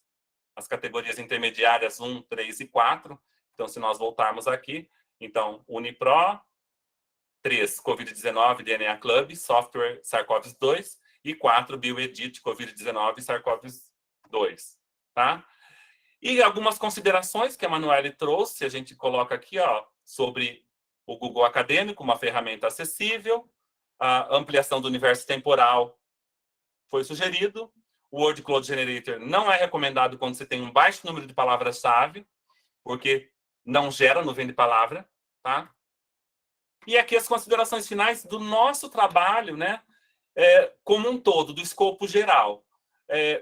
as categorias intermediárias 1, 3 e 4. Então, se nós voltarmos aqui, então, Unipro, 3, Covid-19, DNA Club, Software SARS-CoV-2 e 4, Bioedit, Covid-19 e SARS-CoV-2, tá? E algumas considerações que a Emanuele trouxe, a gente coloca aqui, ó, sobre o Google Acadêmico, uma ferramenta acessível, a ampliação do universo temporal foi sugerido, o Word Cloud Generator não é recomendado quando você tem um baixo número de palavras-chave, porque não gera nuvem de palavra, tá? E aqui as considerações finais do nosso trabalho, né, como um todo, do escopo geral.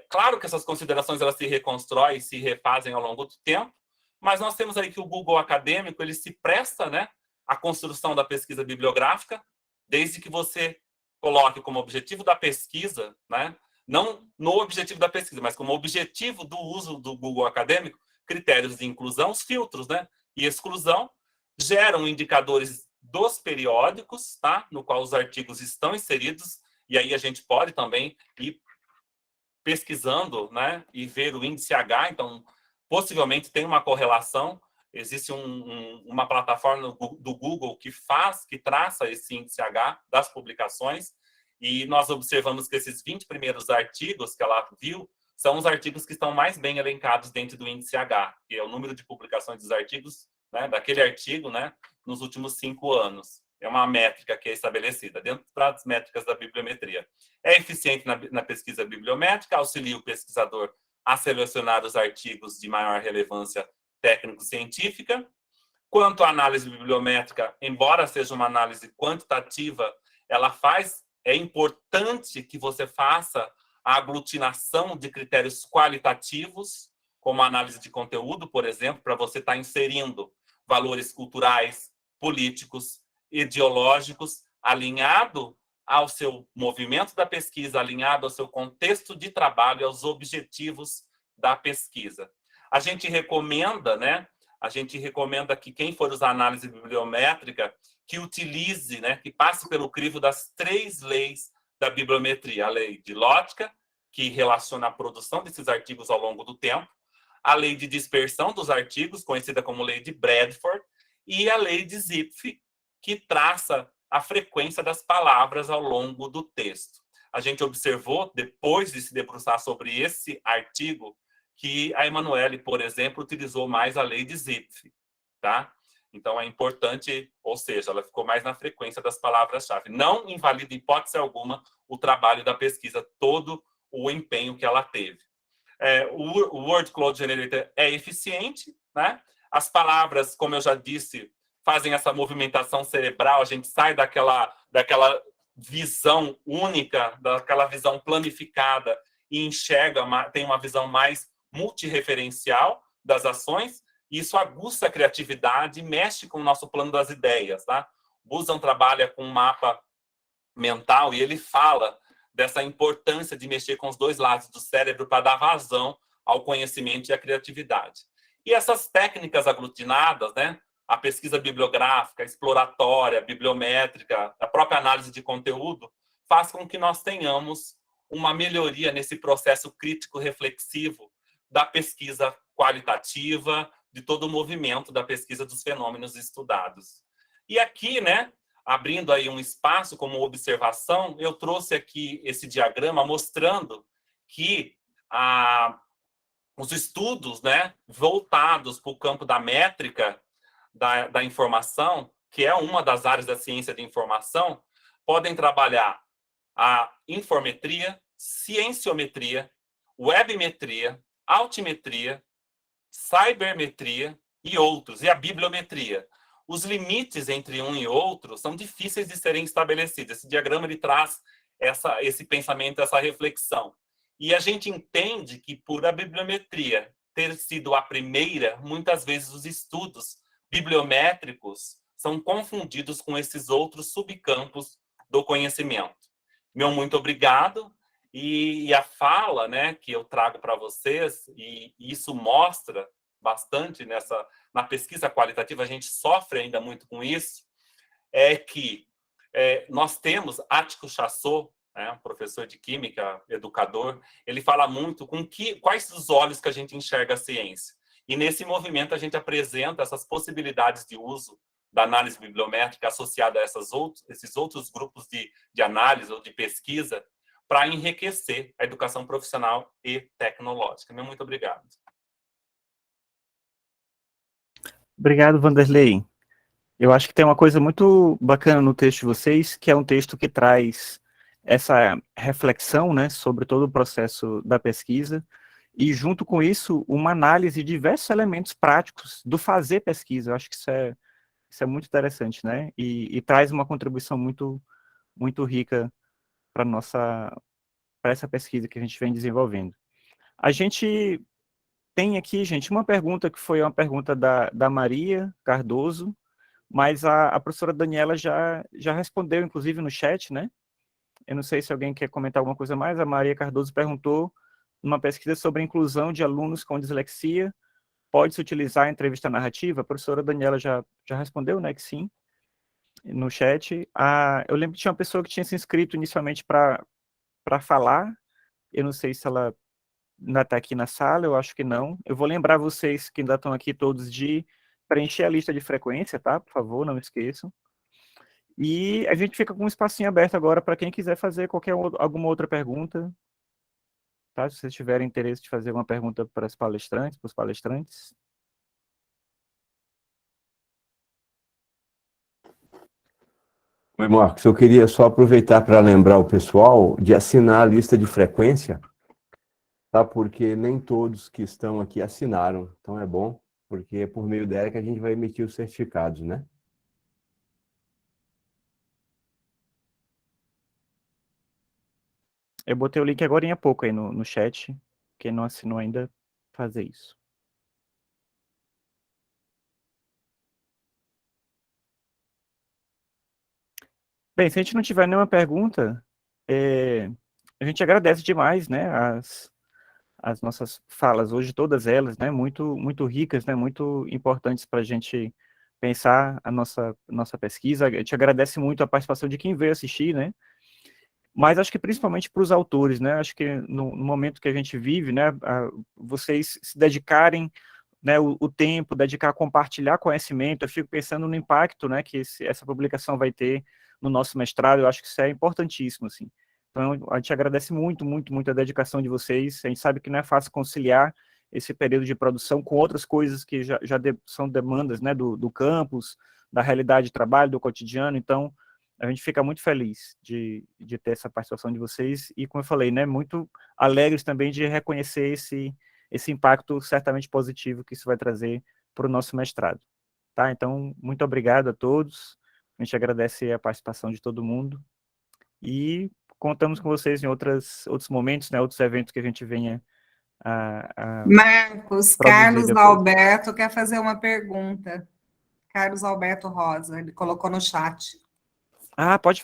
Claro que essas considerações elas se reconstroem, se refazem ao longo do tempo, mas nós temos aí que o Google Acadêmico ele se presta, né, à construção da pesquisa bibliográfica, desde que você coloque como objetivo da pesquisa, né, não no objetivo da pesquisa, mas como objetivo do uso do Google Acadêmico, critérios de inclusão, os filtros, né, e exclusão, geram indicadores dos periódicos, tá, no qual os artigos estão inseridos, e aí a gente pode também ir pesquisando, né, e ver o índice H, então, possivelmente tem uma correlação. Existe uma plataforma do Google que traça esse índice H das publicações, e nós observamos que esses 20 primeiros artigos que ela viu são os artigos que estão mais bem elencados dentro do índice H, que é o número de publicações dos artigos, né, daquele artigo, né, nos últimos 5 anos. É uma métrica que é estabelecida dentro das métricas da bibliometria. É eficiente na pesquisa bibliométrica, auxilia o pesquisador a selecionar os artigos de maior relevância técnico-científica. Quanto à análise bibliométrica, embora seja uma análise quantitativa, é importante que você faça a aglutinação de critérios qualitativos, como a análise de conteúdo, por exemplo, para você estar inserindo valores culturais, políticos, ideológicos, alinhado ao seu movimento da pesquisa, alinhado ao seu contexto de trabalho e aos objetivos da pesquisa. A gente recomenda, né? A gente recomenda que quem for usar análise bibliométrica, que utilize, né? Que passe pelo crivo das 3 leis da bibliometria: a lei de Lotka, que relaciona a produção desses artigos ao longo do tempo, a lei de dispersão dos artigos, conhecida como lei de Bradford, e a lei de Zipf, que traça a frequência das palavras ao longo do texto. A gente observou, depois de se debruçar sobre esse artigo, que a Emanuele, por exemplo, utilizou mais a lei de Zipf, tá? Então, é importante, ou seja, ela ficou mais na frequência das palavras-chave. Não invalida, em hipótese alguma, o trabalho da pesquisa, todo o empenho que ela teve. O Word Cloud Generator é eficiente, né? As palavras, como eu já disse, fazem essa movimentação cerebral, a gente sai daquela visão única, daquela visão planificada e enxerga, tem uma visão mais multireferencial das ações, e isso aguça a criatividade e mexe com o nosso plano das ideias, tá? Busan trabalha com um mapa mental e ele fala dessa importância de mexer com os 2 lados do cérebro para dar vazão ao conhecimento e à criatividade. E essas técnicas aglutinadas, né? A pesquisa bibliográfica, exploratória, bibliométrica, a própria análise de conteúdo, faz com que nós tenhamos uma melhoria nesse processo crítico reflexivo da pesquisa qualitativa, de todo o movimento da pesquisa dos fenômenos estudados. E aqui, né, abrindo aí um espaço como observação, eu trouxe aqui esse diagrama mostrando que os estudos, né, voltados para o campo da métrica da informação, que é uma das áreas da ciência de informação, podem trabalhar a informetria, cienciometria, webmetria, altimetria, cybermetria e outros, e a bibliometria. Os limites entre um e outro são difíceis de serem estabelecidos. Esse diagrama ele traz esse pensamento, essa reflexão. E a gente entende que, por a bibliometria ter sido a primeira, muitas vezes os estudos bibliométricos são confundidos com esses outros subcampos do conhecimento. Meu muito obrigado. E a fala, né, que eu trago para vocês, e isso mostra bastante na pesquisa qualitativa, a gente sofre ainda muito com isso, é que nós temos Ático Chassot, né, professor de química, educador, ele fala muito quais os olhos que a gente enxerga a ciência. E nesse movimento a gente apresenta essas possibilidades de uso da análise bibliométrica associada a esses outros grupos de análise ou de pesquisa para enriquecer a educação profissional e tecnológica. Muito obrigado. Obrigado, Vanderlei. Eu acho que tem uma coisa muito bacana no texto de vocês, que é um texto que traz essa reflexão, né, sobre todo o processo da pesquisa, e junto com isso, uma análise de diversos elementos práticos do fazer pesquisa. Eu acho que isso é muito interessante, né, e traz uma contribuição muito, muito rica para essa pesquisa que a gente vem desenvolvendo. A gente tem aqui, gente, uma pergunta que foi uma pergunta da Maria Cardoso, mas a professora Daniela já respondeu, inclusive, no chat, né? Eu não sei se alguém quer comentar alguma coisa mais. A Maria Cardoso perguntou, numa pesquisa sobre a inclusão de alunos com dislexia, pode-se utilizar a entrevista narrativa? A professora Daniela já respondeu, né, que sim, no chat. Eu lembro que tinha uma pessoa que tinha se inscrito inicialmente para falar. Eu não sei se ela ainda está aqui na sala, eu acho que não. Eu vou lembrar vocês que ainda estão aqui todos de preencher a lista de frequência, tá? Por favor, não esqueçam. E a gente fica com um espacinho aberto agora para quem quiser fazer alguma outra pergunta, tá? Se vocês tiverem interesse de fazer uma pergunta para os palestrantes. Oi, Marcos, eu queria só aproveitar para lembrar o pessoal de assinar a lista de frequência, tá? Porque nem todos que estão aqui assinaram, então é bom, porque é por meio dela que a gente vai emitir os certificados, né? Eu botei o link agora há pouco aí no chat. Quem não assinou ainda, fazer isso. Bem, se a gente não tiver nenhuma pergunta, a gente agradece demais, né, as nossas falas hoje, todas elas, né, muito ricas, né, muito importantes para a gente pensar a nossa pesquisa. A gente agradece muito a participação de quem veio assistir, né, mas acho que principalmente para os autores, né, acho que no momento que a gente vive, né, vocês se dedicarem, né, o tempo, dedicar a compartilhar conhecimento. Eu fico pensando no impacto, né, que essa publicação vai ter no nosso mestrado. Eu acho que isso é importantíssimo, assim. Então, a gente agradece muito a dedicação de vocês. A gente sabe que não é fácil conciliar esse período de produção com outras coisas que já são demandas, né, do campus, da realidade de trabalho, do cotidiano. Então, a gente fica muito feliz de ter essa participação de vocês e, como eu falei, né, muito alegres também de reconhecer esse impacto certamente positivo que isso vai trazer para o nosso mestrado. Tá? Então, muito obrigado a todos. A gente agradece a participação de todo mundo e contamos com vocês em outros momentos, né, outros eventos que a gente venha a Marcos, produzir Carlos depois. Alberto quer fazer uma pergunta. Carlos Alberto Rosa, ele colocou no chat.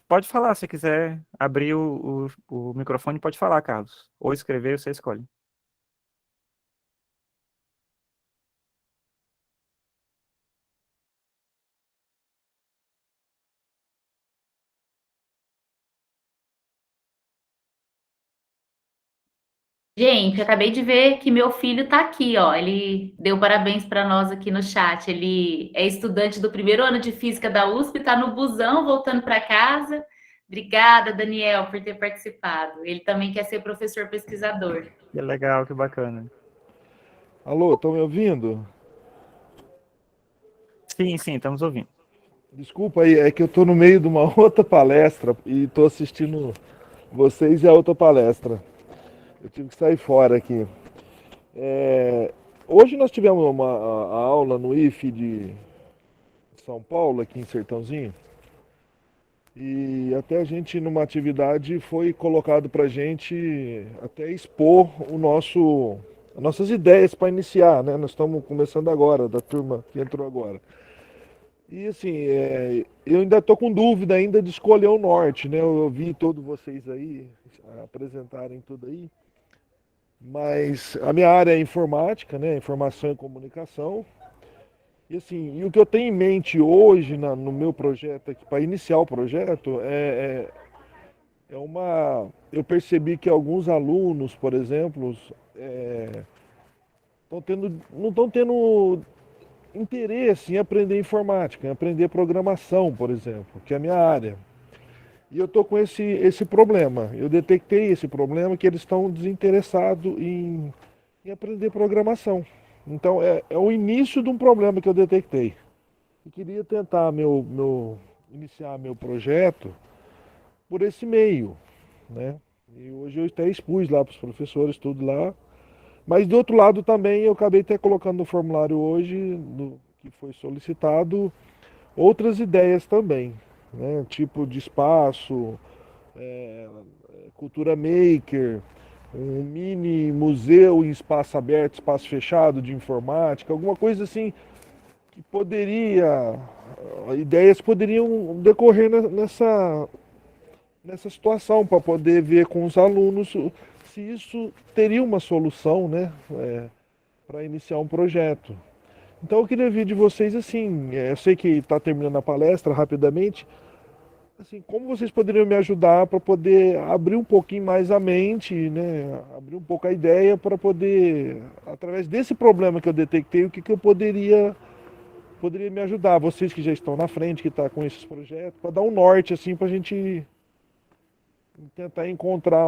Pode falar, se quiser abrir o microfone, pode falar, Carlos. Ou escrever, você escolhe. Gente, eu acabei de ver que meu filho está aqui, ó. Ele deu parabéns para nós aqui no chat. Ele é estudante do primeiro ano de física da USP, está no busão voltando para casa. Obrigada, Daniel, por ter participado. Ele também quer ser professor pesquisador. Que legal, que bacana. Alô, estão me ouvindo? Sim, estamos ouvindo. Desculpa aí, é que eu estou no meio de uma outra palestra e estou assistindo vocês e a outra palestra. Eu tive que sair fora aqui. Hoje nós tivemos a aula no IFE de São Paulo, aqui em Sertãozinho, e até a gente, numa atividade, foi colocado para a gente até expor as nossas ideias para iniciar, né? Nós estamos começando agora, da turma que entrou agora. E assim, eu ainda estou com dúvida ainda de escolher o norte, né? Eu ouvi todos vocês aí apresentarem tudo aí, mas a minha área é informática, né? Informação e comunicação. E assim, e o que eu tenho em mente hoje no meu projeto aqui, para iniciar o projeto, eu percebi que alguns alunos, por exemplo, não estão tendo interesse em aprender informática, em aprender programação, por exemplo, que é a minha área. E eu estou com esse problema. Eu detectei esse problema, que eles estão desinteressados em aprender programação. Então, é o início de um problema que eu detectei. Eu queria tentar iniciar meu projeto por esse meio, né? E hoje eu até expus lá para os professores, tudo lá. Mas, do outro lado, também, eu acabei até colocando no formulário hoje, que foi solicitado, outras ideias também, né? Tipo de espaço, cultura maker, um mini museu em espaço aberto, espaço fechado de informática, alguma coisa assim que ideias poderiam decorrer nessa situação, para poder ver com os alunos se isso teria uma solução, né, para iniciar um projeto. Então eu queria ver de vocês assim, eu sei que está terminando a palestra rapidamente, assim, como vocês poderiam me ajudar para poder abrir um pouquinho mais a mente, né, abrir um pouco a ideia para poder, através desse problema que eu detectei, o que eu poderia me ajudar, vocês que já estão na frente, que estão com esses projetos, para dar um norte assim para a gente tentar encontrar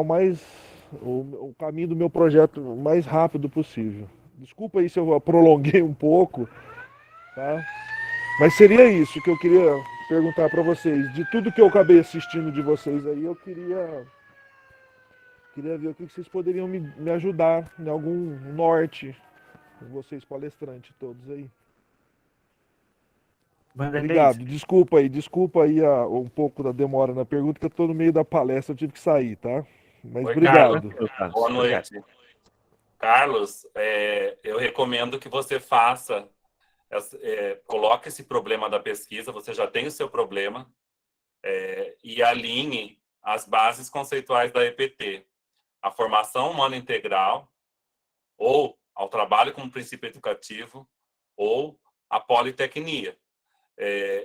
o caminho do meu projeto o mais rápido possível. Desculpa aí se eu prolonguei um pouco, tá? Mas seria isso que eu queria perguntar para vocês. De tudo que eu acabei assistindo de vocês aí, eu queria ver o que vocês poderiam me ajudar em algum norte, vocês palestrantes todos aí. Obrigado. Desculpa aí um pouco da demora na pergunta, que eu estou no meio da palestra, eu tive que sair, tá? Mas obrigado. Boa noite. Carlos, eu recomendo que você faça, coloque esse problema da pesquisa, você já tem o seu problema, e alinhe as bases conceituais da EPT, a formação humana integral, ou ao trabalho com o princípio educativo, ou a politecnia.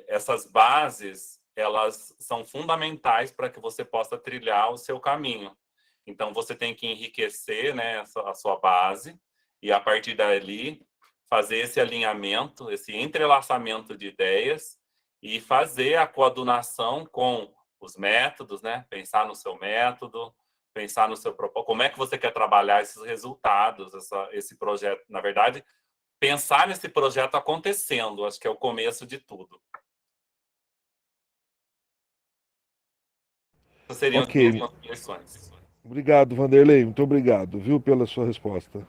Essas bases, elas são fundamentais para que você possa trilhar o seu caminho. Então, você tem que enriquecer, né, a sua base, e a partir dali, fazer esse alinhamento, esse entrelaçamento de ideias, e fazer a coadunação com os métodos, né? Pensar no seu método, pensar no seu propósito, como é que você quer trabalhar esses resultados, esse projeto. Na verdade, pensar nesse projeto acontecendo, acho que é o começo de tudo. Essas seriam as minhas contribuições. Obrigado, Vanderlei. Muito obrigado, viu, pela sua resposta.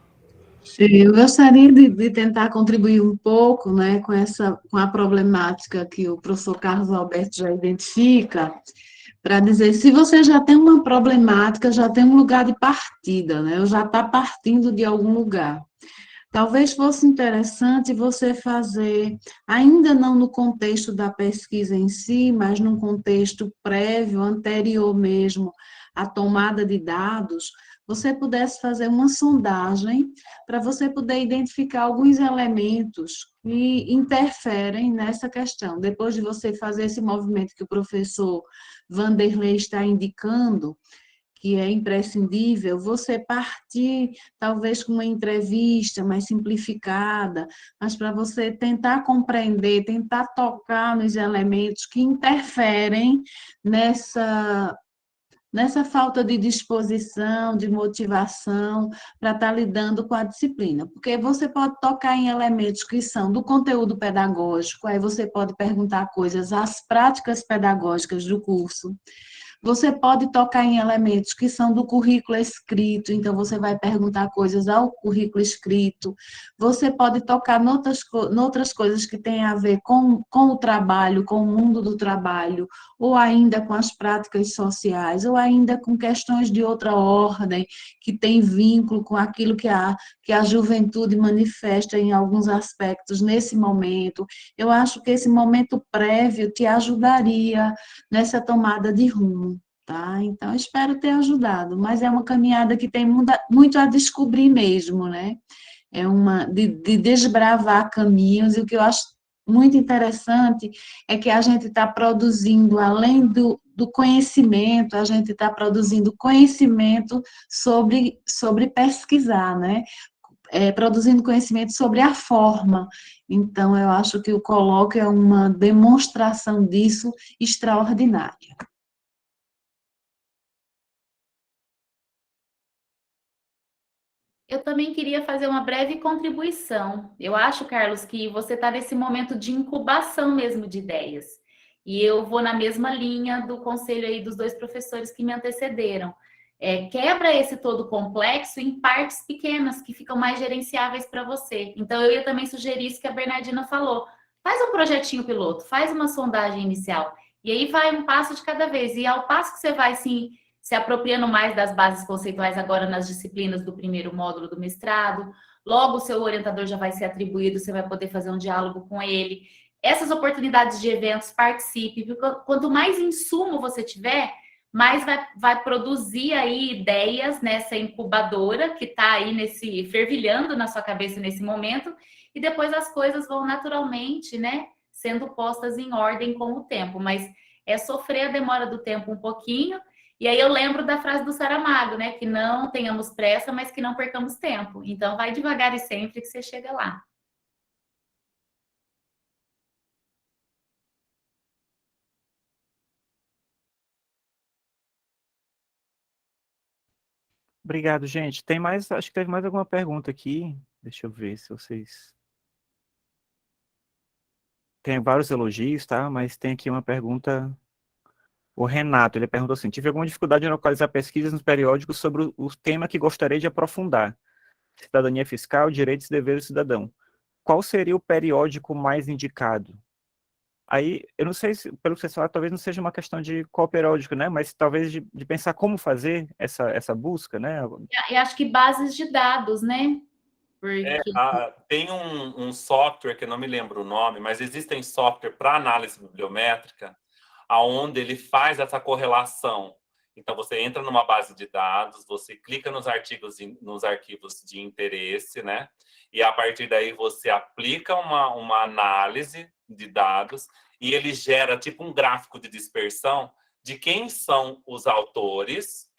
Eu gostaria de tentar contribuir um pouco, né, com a problemática que o professor Carlos Alberto já identifica, para dizer, se você já tem uma problemática, já tem um lugar de partida, né, ou já está partindo de algum lugar. Talvez fosse interessante você fazer, ainda não no contexto da pesquisa em si, mas num contexto prévio, anterior mesmo, à tomada de dados, você pudesse fazer uma sondagem para você poder identificar alguns elementos que interferem nessa questão. Depois de você fazer esse movimento que o professor Vanderlei está indicando, que é imprescindível, você partir, talvez, com uma entrevista mais simplificada, mas para você tentar compreender, tentar tocar nos elementos que interferem nessa falta de disposição, de motivação para estar lidando com a disciplina. Porque você pode tocar em elementos que são do conteúdo pedagógico, aí você pode perguntar coisas às práticas pedagógicas do curso. Você pode tocar em elementos que são do currículo escrito, então você vai perguntar coisas ao currículo escrito. Você pode tocar noutras coisas que têm a ver com o trabalho, com o mundo do trabalho, ou ainda com as práticas sociais, ou ainda com questões de outra ordem, que tem vínculo com aquilo que a juventude manifesta em alguns aspectos nesse momento. Eu acho que esse momento prévio te ajudaria nessa tomada de rumo. Tá? Então, espero ter ajudado, mas é uma caminhada que tem muito a descobrir mesmo, né? É de desbravar caminhos, e o que eu acho muito interessante é que a gente está produzindo, além do conhecimento, a gente está produzindo conhecimento sobre pesquisar, né? Produzindo conhecimento sobre a forma. Então, eu acho que o colóquio é uma demonstração disso extraordinária. Eu também queria fazer uma breve contribuição. Eu acho, Carlos, que você está nesse momento de incubação mesmo de ideias. E eu vou na mesma linha do conselho aí dos dois professores que me antecederam. Quebra esse todo complexo em partes pequenas, que ficam mais gerenciáveis para você. Então, eu ia também sugerir isso que a Bernardina falou. Faz um projetinho piloto, faz uma sondagem inicial. E aí vai um passo de cada vez. E ao passo que você vai, se apropriando mais das bases conceituais agora nas disciplinas do primeiro módulo do mestrado, logo o seu orientador já vai ser atribuído, você vai poder fazer um diálogo com ele. Essas oportunidades de eventos, participe, porque quanto mais insumo você tiver, mais vai produzir aí ideias nessa incubadora que está aí fervilhando na sua cabeça nesse momento, e depois as coisas vão naturalmente, né, sendo postas em ordem com o tempo, mas é sofrer a demora do tempo um pouquinho. E aí eu lembro da frase do Saramago, né? Que não tenhamos pressa, mas que não percamos tempo. Então, vai devagar e sempre que você chega lá. Obrigado, gente. Acho que teve mais alguma pergunta aqui. Deixa eu ver se vocês... Tem vários elogios, tá? Mas tem aqui uma pergunta... O Renato, ele perguntou assim: tive alguma dificuldade em localizar pesquisas nos periódicos sobre o tema que gostaria de aprofundar. Cidadania fiscal, direitos e deveres do cidadão. Qual seria o periódico mais indicado? Aí, eu não sei se, pelo que você fala, talvez não seja uma questão de qual periódico, né? Mas talvez de pensar como fazer essa busca, né? E acho que bases de dados, né? Porque Tem um software que eu não me lembro o nome, mas existem software para análise bibliométrica, aonde ele faz essa correlação. Então, você entra numa base de dados, você clica nos arquivos de interesse, né? E a partir daí você aplica uma análise de dados e ele gera tipo um gráfico de dispersão de quem são os autores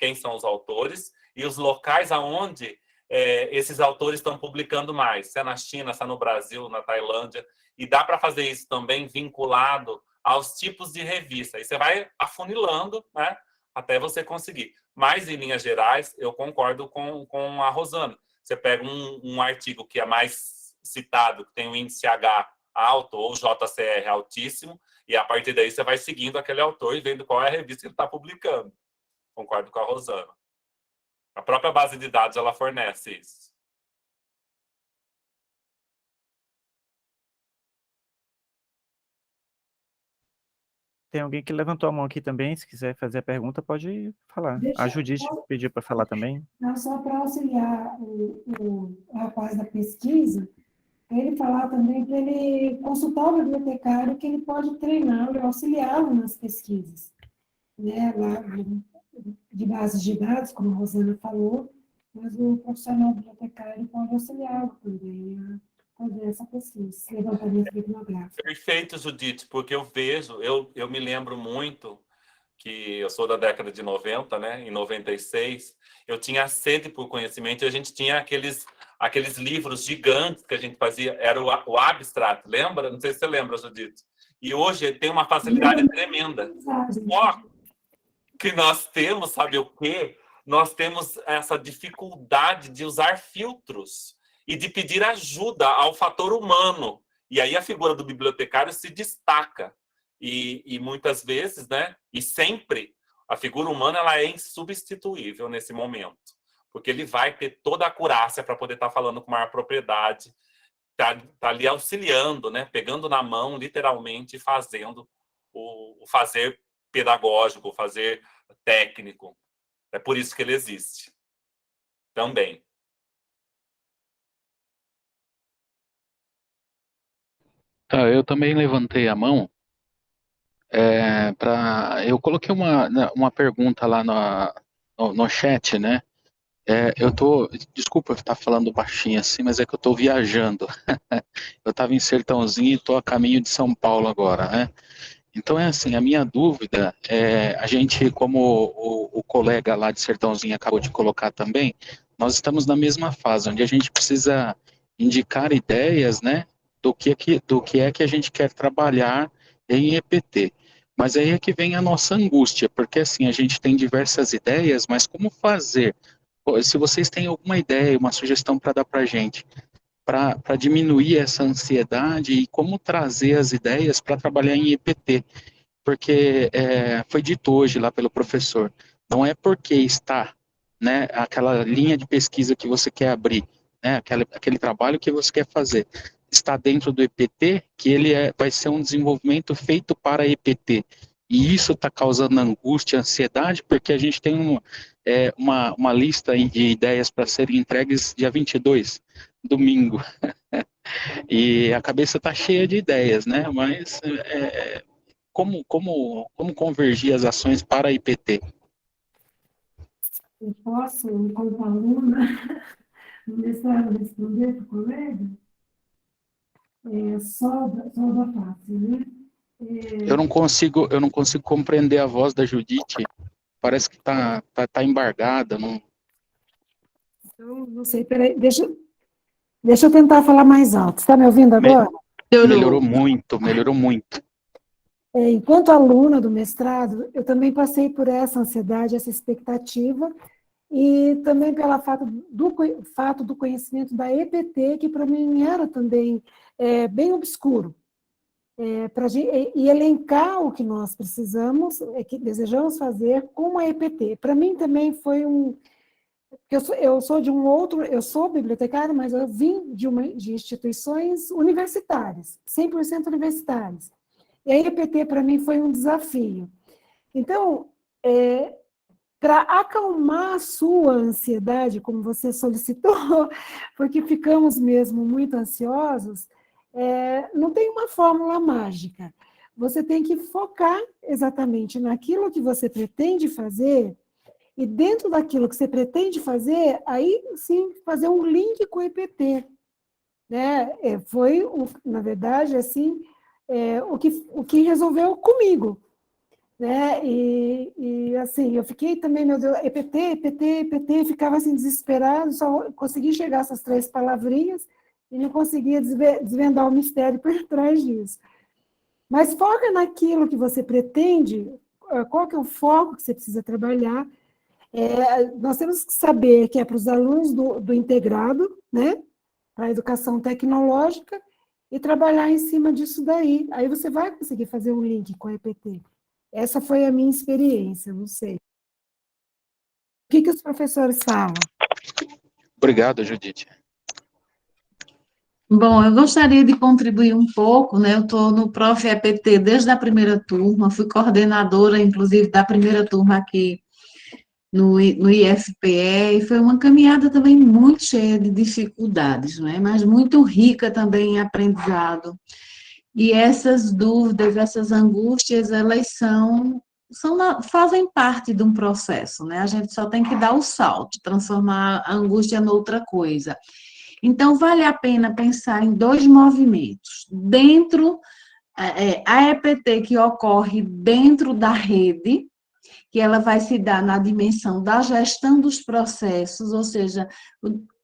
e os locais aonde esses autores estão publicando mais. Se é na China, se é no Brasil, na Tailândia. E dá para fazer isso também vinculado aos tipos de revista. Aí você vai afunilando, né? Até você conseguir. Mas, em linhas gerais, eu concordo com a Rosana. Você pega um artigo que é mais citado, que tem um índice H alto ou JCR altíssimo, e a partir daí você vai seguindo aquele autor e vendo qual é a revista que ele está publicando. Concordo com a Rosana. A própria base de dados, ela fornece isso. Tem alguém que levantou a mão aqui também, se quiser fazer a pergunta, pode falar. Deixa- A Judite pediu para falar também. Não, só para auxiliar o rapaz da pesquisa, ele falar também para ele consultar o bibliotecário, que ele pode treiná-lo e auxiliá-lo nas pesquisas, né, lá de bases de dados, como a Rosana falou, mas o profissional bibliotecário pode auxiliá-lo também a fazer essa pesquisa, esse levantamento bibliográfico. Perfeito, Judite, porque eu vejo, eu me lembro muito que eu sou da década de 90, né? Em 96, eu tinha sede por conhecimento e a gente tinha aqueles livros gigantes que a gente fazia, era o Abstract, lembra? Não sei se você lembra, Judite. E hoje tem uma facilidade tremenda. Só que nós temos, sabe o quê? Nós temos essa dificuldade de usar filtros e de pedir ajuda ao fator humano. E aí a figura do bibliotecário se destaca. E muitas vezes, né? E sempre, a figura humana ela é insubstituível nesse momento. Porque ele vai ter toda a acurácia para poder estar falando com maior propriedade, tá ali auxiliando, né? Pegando na mão, literalmente, e fazendo o fazer pedagógico, o fazer técnico. É por isso que ele existe. Também. Eu também levantei a mão. Eu coloquei uma pergunta lá no chat, né? Desculpa eu estar falando baixinho assim, mas é que eu estou viajando. Eu estava em Sertãozinho e estou a caminho de São Paulo agora, né? Então é assim, a minha dúvida a gente, como o colega lá de Sertãozinho acabou de colocar também, nós estamos na mesma fase, onde a gente precisa indicar ideias, né, do que é que a gente quer trabalhar em EPT. Mas aí é que vem a nossa angústia, porque assim, a gente tem diversas ideias, mas como fazer? Se vocês têm alguma ideia, uma sugestão para dar para a gente, para diminuir essa ansiedade e como trazer as ideias para trabalhar em EPT, porque foi dito hoje lá pelo professor, não é porque está, né, aquela linha de pesquisa que você quer abrir, né, aquele trabalho que você quer fazer, está dentro do EPT, que ele vai ser um desenvolvimento feito para EPT. E isso está causando angústia, ansiedade, porque a gente tem uma lista de ideias para serem entregues dia 22, domingo. E a cabeça está cheia de ideias, né? Mas como convergir as ações para a IPT? Eu posso, como aluna, responder para o colega? Só da face, né? Eu não consigo compreender a voz da Judite. Parece que tá embargada. Não... Então, não sei, peraí, deixa eu tentar falar mais alto. Está me ouvindo agora? Melhorou muito. Enquanto aluna do mestrado, eu também passei por essa ansiedade, essa expectativa, e também pelo fato do conhecimento da EPT, que para mim era também bem obscuro. E elencar o que nós precisamos, que desejamos fazer com a EPT. Para mim também foi eu sou bibliotecária, mas eu vim de instituições universitárias, 100% universitárias. E a EPT, para mim, foi um desafio. Então, para acalmar a sua ansiedade, como você solicitou, porque ficamos mesmo muito ansiosos, não tem uma fórmula mágica. Você tem que focar exatamente naquilo que você pretende fazer, e dentro daquilo que você pretende fazer, aí sim fazer um link com o EPT. Né? Foi, na verdade, assim, o que resolveu comigo. Né? E assim, eu fiquei também, meu Deus, EPT, EPT, EPT, ficava assim desesperado, só consegui chegar a essas 3 palavrinhas e não conseguia desvendar o mistério por trás disso. Mas foca naquilo que você pretende, qual que é o foco que você precisa trabalhar. Nós temos que saber que é para os alunos do integrado, né? Para a educação tecnológica, e trabalhar em cima disso daí. Aí você vai conseguir fazer um link com a EPT. Essa foi a minha experiência, não sei. O que os professores falam? Obrigado, Judite. Bom, eu gostaria de contribuir um pouco, né? Eu estou no Prof. EPT desde a primeira turma, fui coordenadora, inclusive, da primeira turma aqui no IFPE, e foi uma caminhada também muito cheia de dificuldades, né? Mas muito rica também em aprendizado. E essas dúvidas, essas angústias, elas fazem parte de um processo, né? A gente só tem que dar o salto, transformar a angústia noutra coisa. Então, vale a pena pensar em 2 movimentos. Dentro, a EPT que ocorre dentro da rede, que ela vai se dar na dimensão da gestão dos processos, ou seja,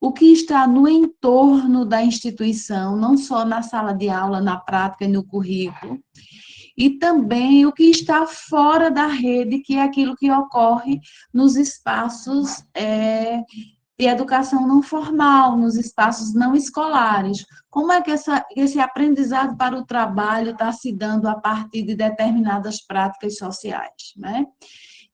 o que está no entorno da instituição, não só na sala de aula, na prática e no currículo, e também o que está fora da rede, que é aquilo que ocorre nos espaços de educação não formal, nos espaços não escolares. Como é que esse aprendizado para o trabalho está se dando a partir de determinadas práticas sociais, né?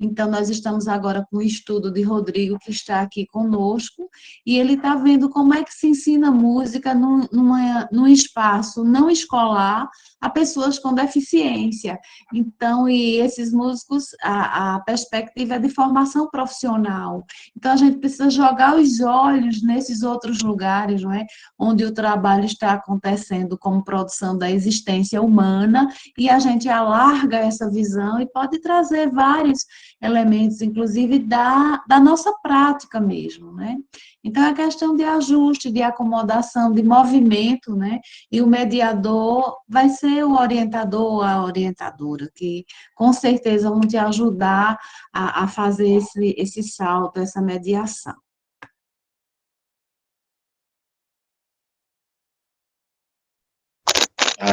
Então, nós estamos agora com o estudo de Rodrigo, que está aqui conosco, e ele está vendo como é que se ensina música num espaço não escolar a pessoas com deficiência. Então, e esses músicos, a perspectiva é de formação profissional. Então, a gente precisa jogar os olhos nesses outros lugares, não é? Onde o trabalho está acontecendo como produção da existência humana, e a gente alarga essa visão e pode trazer vários elementos, inclusive, da nossa prática mesmo, né? Então, é questão de ajuste, de acomodação, de movimento, né? E o mediador vai ser o orientador ou a orientadora, que com certeza vão te ajudar a fazer esse salto, essa mediação.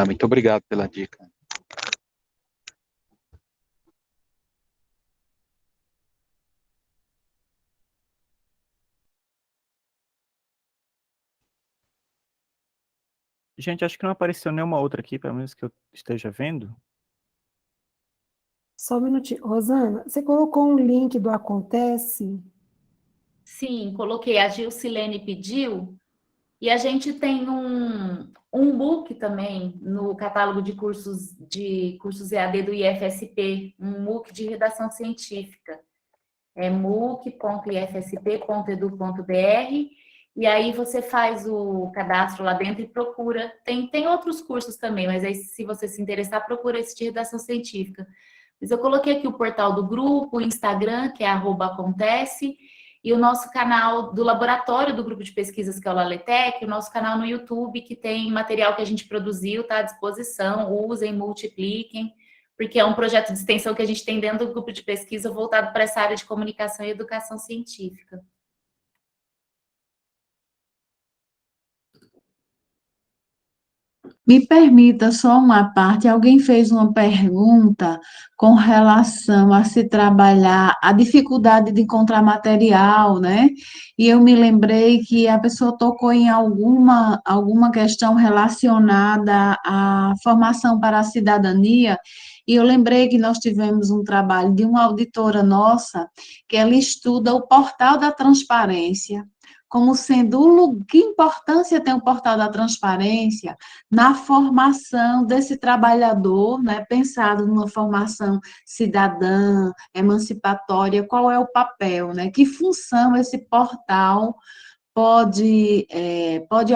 Muito obrigado pela dica. Gente, acho que não apareceu nenhuma outra aqui, pelo menos que eu esteja vendo. Só um minutinho. Rosana, você colocou um link do Acontece? Sim, coloquei. A Gilcilene pediu. E a gente tem um book também no catálogo de cursos EAD do IFSP, um MOOC de redação científica. É mooc.ifsp.edu.br, e aí você faz o cadastro lá dentro e procura. Tem outros cursos também, mas aí se você se interessar, procura esse de redação científica. Mas eu coloquei aqui o portal do grupo, o Instagram, que é @acontece, e o nosso canal do laboratório do grupo de pesquisas, que é o Laletec, o nosso canal no YouTube, que tem material que a gente produziu, está à disposição, usem, multipliquem, porque é um projeto de extensão que a gente tem dentro do grupo de pesquisa voltado para essa área de comunicação e educação científica. Me permita só uma parte, alguém fez uma pergunta com relação a se trabalhar a dificuldade de encontrar material, né? E eu me lembrei que a pessoa tocou em alguma questão relacionada à formação para a cidadania, e eu lembrei que nós tivemos um trabalho de uma auditora nossa, que ela estuda o portal da transparência, como sendo que importância tem o portal da transparência na formação desse trabalhador, né, pensado numa formação cidadã, emancipatória, qual é o papel, né, que função esse portal pode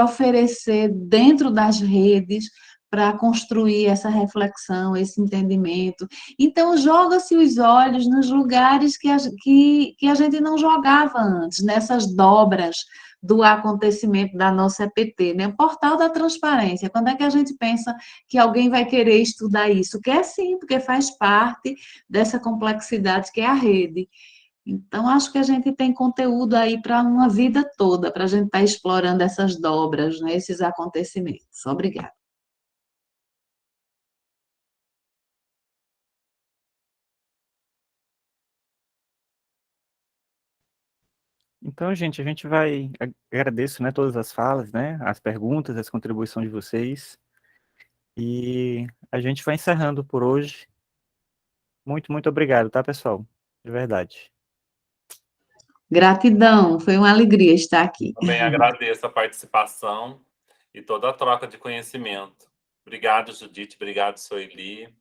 oferecer dentro das redes para construir essa reflexão, esse entendimento. Então, joga-se os olhos nos lugares que a gente não jogava antes, nessas dobras do acontecimento da nossa EPT, né? O portal da transparência. Quando é que a gente pensa que alguém vai querer estudar isso? Que é sim, porque faz parte dessa complexidade que é a rede. Então, acho que a gente tem conteúdo aí para uma vida toda, para a gente estar explorando essas dobras, né, esses acontecimentos. Obrigada. Então, gente, a gente vai... Agradeço, né, todas as falas, né, as perguntas, as contribuições de vocês. E a gente vai encerrando por hoje. Muito, muito obrigado, tá, pessoal? De verdade. Gratidão, foi uma alegria estar aqui. Também agradeço a participação e toda a troca de conhecimento. Obrigado, Judite. Obrigado, Soeli.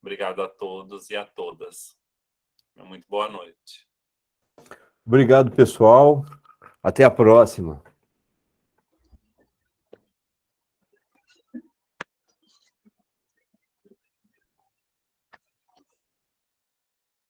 Obrigado a todos e a todas. Muito boa noite. Obrigado, pessoal. Até a próxima.